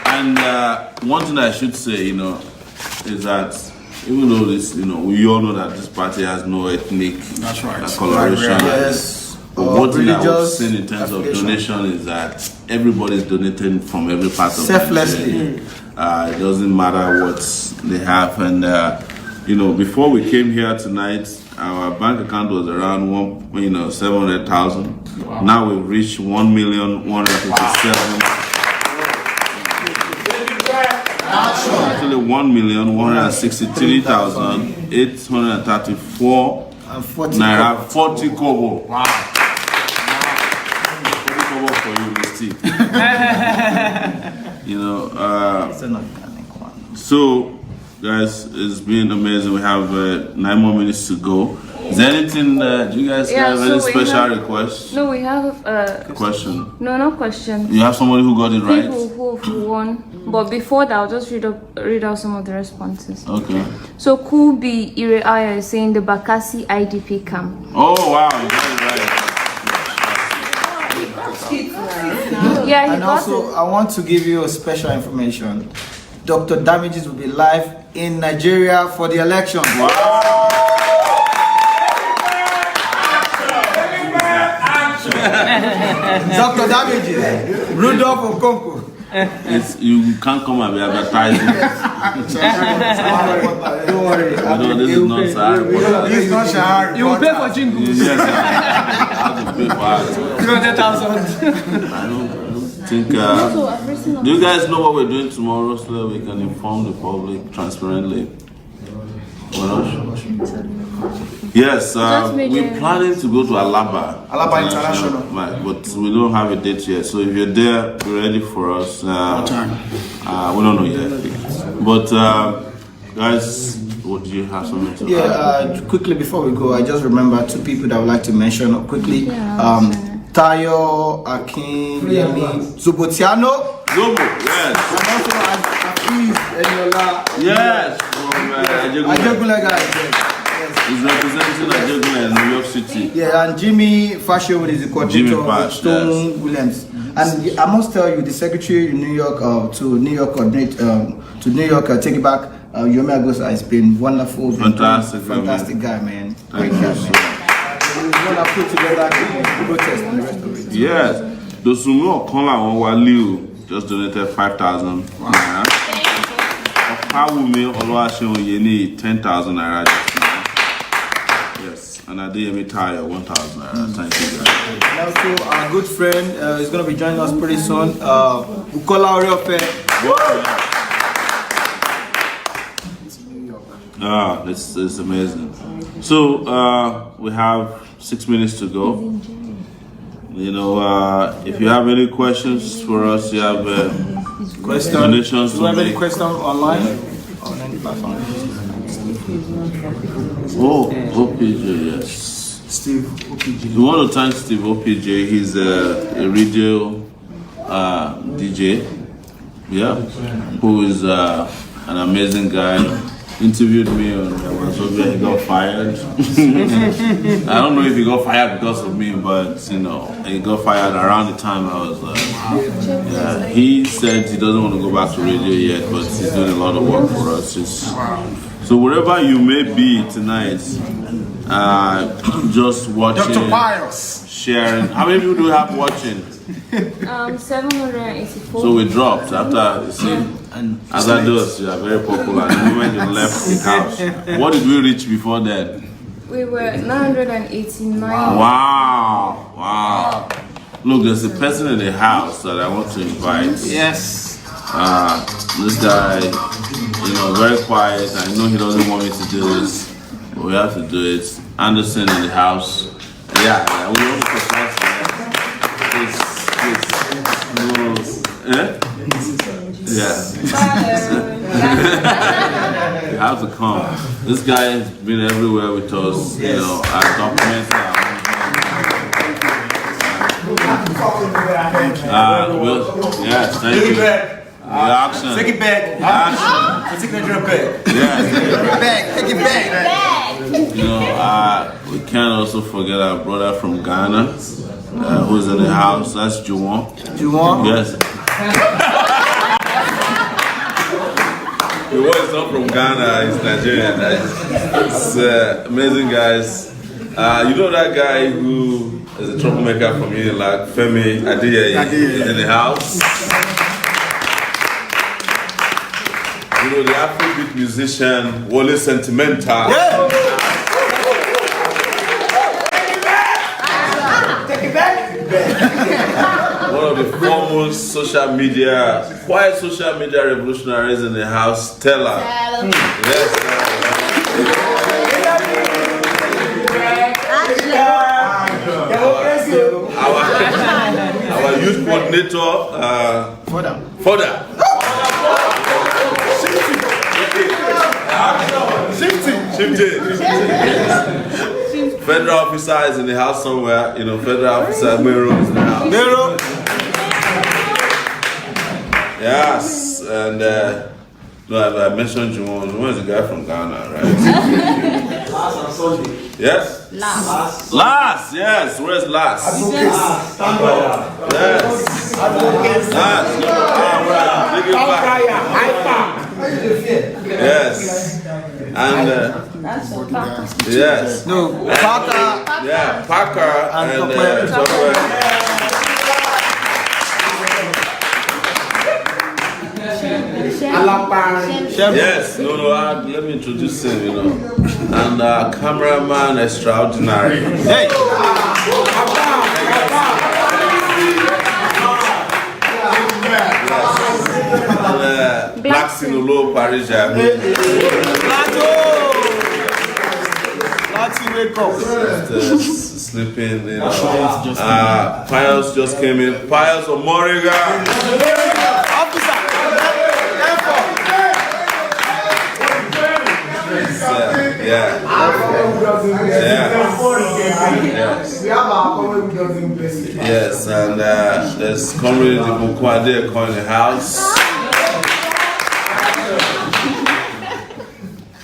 And one thing I should say, is that even though this, we all know that this party has no ethnic coloration. Yes. But one thing I would religious say in terms of donation is that everybody is donating from every part of Selflessly. Nigeria. It doesn't matter what they have. And, before we came here tonight, our bank account was around 700,000. Wow. Now we've reached 1,157,000. Actually, 1,163,834 naira 40 kobo. Wow. 40 kobo for you, Misty. So, guys, it's been amazing. We have 9 more minutes to go. Is there anything, do you guys have any special requests? No, we have question. No, not question. You have somebody who got it right? People who won. But before that, I'll just read out some of the responses. Okay. So Kubi Ireaya is saying the Bakassi IDP camp. Oh wow, you got it right. Yeah, he And got also, it. I want to give you a special information. Dr. Damages will be live in Nigeria for the election. Wow. Dr. Damages, Rudolph Okonkwo. you can't come and be advertising. Don't worry. This is not Sahara Reporter. This is not Sahara You will pay Reporter. for jingles. Yes, I have to pay for it. 300,000. I don't think. So I've written on Do you guys know what we're doing tomorrow so that we can inform the public transparently? What else? Yes, we're planning to go to Alaba. Alaba International. But we don't have a date yet. So if you're there, be ready for us. What time? We don't know yet. But guys, what do you have something to add? Quickly before we go, I just remember two people that I would like to mention quickly. Tayo, Akin, Yemi, Zubotiano. Zobo, yes. And also Hafiz, Eniola. Yes. From Ajegule guys. Yes. He's representing Ajegule in New York City. Yeah, and Jimmy Fashion is the coordinator of Stone yes. Williams. And I must tell you, the secretary in New York to New York take it back. Yomi Agosa has been wonderful. Fantastic guy, man. Great guy, man. We want to put together the protest and the rest of it. Yes. The Sumo Konla Waliu just donated 5,000 naira. Okawumi Oluwaseun Yeni 10,000 naira. Yes. And Adeyemi Tayo 1,000 naira. Thank you guys. And also our good friend is going to be joining us pretty soon. Bukola Oriofe. This is amazing. So we have 6 minutes to go. You know, if you have any questions for us, you have donations Do you to have any make. questions online? On any platform? Oh, OPJ, yes. Steve OPG. We want to thank Steve OPJ. He's a radio DJ, who is an amazing guy. Interviewed me on Wazobia, he got fired. I don't know if he got fired because of me, but you know, he got fired around the time I was he said he doesn't want to go back to radio yet, but he's doing a lot of work for us. So wherever you may be tonight, just watching, Dr. Pius. sharing. How many people do we have watching? 784. So we dropped after you see. Azadus, you are very popular. The moment you left the house, what did we reach before then? We were 989. Wow. Look, there's a person in the house that I want to invite. Yes. This guy, you know, very quiet. I know he doesn't want me to do this, but we have to do it. Anderson in the house. Yeah, we want to surprise him. Yeah. You have to come. This guy has been everywhere with us. You know, our documents yes, thank you. Reaction. Take it back. Action. Take that drum back. Yes. Take it back. You know, we can't also forget our brother from Ghana, who's in the house. That's Juwon. Juwon? Yes. He was not from Ghana, he's Nigerian. It's amazing, guys. You know that guy who is a troublemaker from here, like Femi Adeyeye, is in the house. You know, the Afrobeat musician, Wole Sentimental. Take it back. One of the foremost quiet social media revolutionaries in the house, Stella. Yes. Our youth coordinator, Foda. Federal officer is in the house somewhere. You know, federal officer Mero is in the house. Mero. Yes, and no, I mentioned Juwon. Juwon is a guy from Ghana, right? Yes? Last, yes. Where's Last? Yes. Last. Yes. And yes. No, Parker. Yeah, Parker and Yes, no, let me introduce him, you know. And cameraman extraordinary. Hey! Black Sinolo Paris. Sleeping, you know. Pius just came in. Pius Omoriga. Yes. Yes, and there's Comrade Bukwade in the house.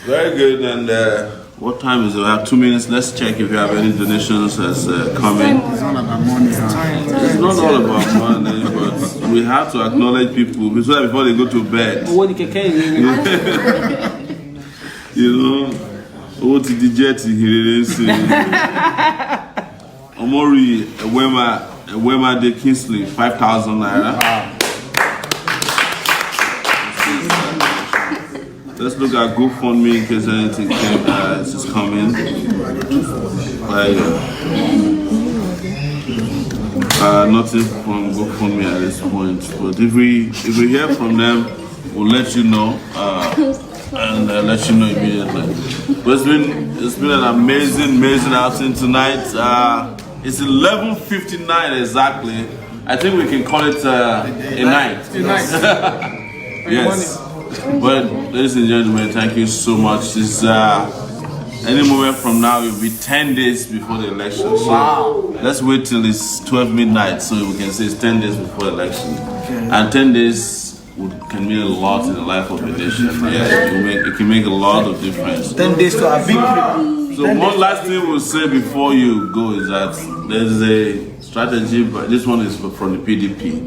Very good, and what time is it? We have 2 minutes. Let's check if you have any donations that's coming. It's not about money. It's not all about money, but we have to acknowledge people before they go to bed. You know, what did the jet here? Omori Ewema de Kingsley, 5,000 naira. Let's look at GoFundMe in case anything is coming. Nothing from GoFundMe at this point, but if we hear from them, we'll let you know. And let you know immediately. But it's been an amazing outing tonight. It's 11:59 exactly. I think we can call it a night. Yes. But ladies and gentlemen, thank you so much. It's any moment from now it will be 10 days before the election. So let's wait till it's 12 midnight so we can say it's 10 days before the election. Okay. And 10 days can mean a lot in the life of a nation. Yeah, it can make a lot of difference. 10 days to a victory. So one last thing we'll say before you go is that there's a strategy, but this one is from the PDP.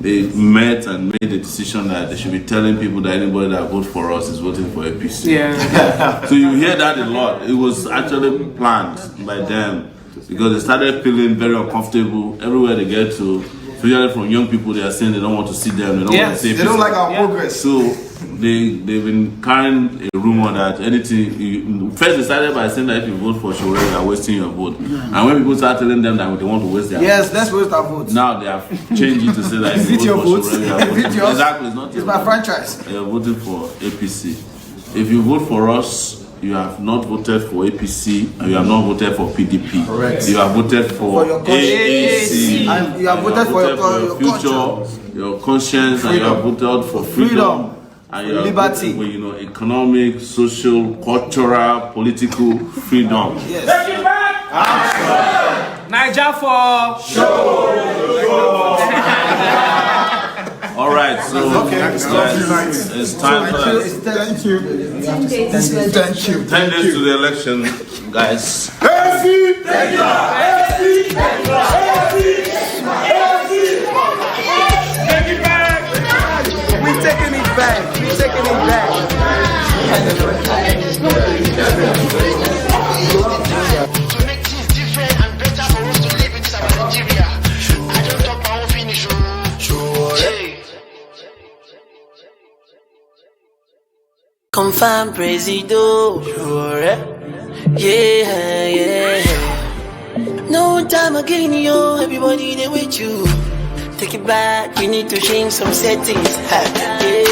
They met and made a decision that they should be telling people that anybody that votes for us is voting for APC. Yeah. So you hear that a lot. It was actually planned by them because they started feeling very uncomfortable everywhere they get to. Especially from young people, they are saying they don't want to see them. They don't want to see. They don't like our progress. So they've been carrying a rumor that anything. First, they started by saying that if you vote for Sowore, you are wasting your vote. And when people start telling them that they want to waste their vote, let's waste our vote. now they have changed it to say that if you vote for Sowore, you are voting. Exactly, it's not. It's my franchise. You are voting for APC. If you vote for us, you have not voted for APC and you have not voted for PDP. Correct. You have voted for your AAC. And you have voted for your future, your conscience, and you have voted for freedom. And you have liberty. voted for, economic, social, cultural, political freedom. Yes. Take it back! Niger for show! All right, so it's time for us. Thank you. 10 days to the election, guys. Take it back! We're taking it back. We're taking it back. To make things different and better for us to live in this Nigeria. I don't talk my own finish. Confirm Presido, yeah. No time again, yo. Everybody there with you. Take it back. We need to change some settings. Yeah.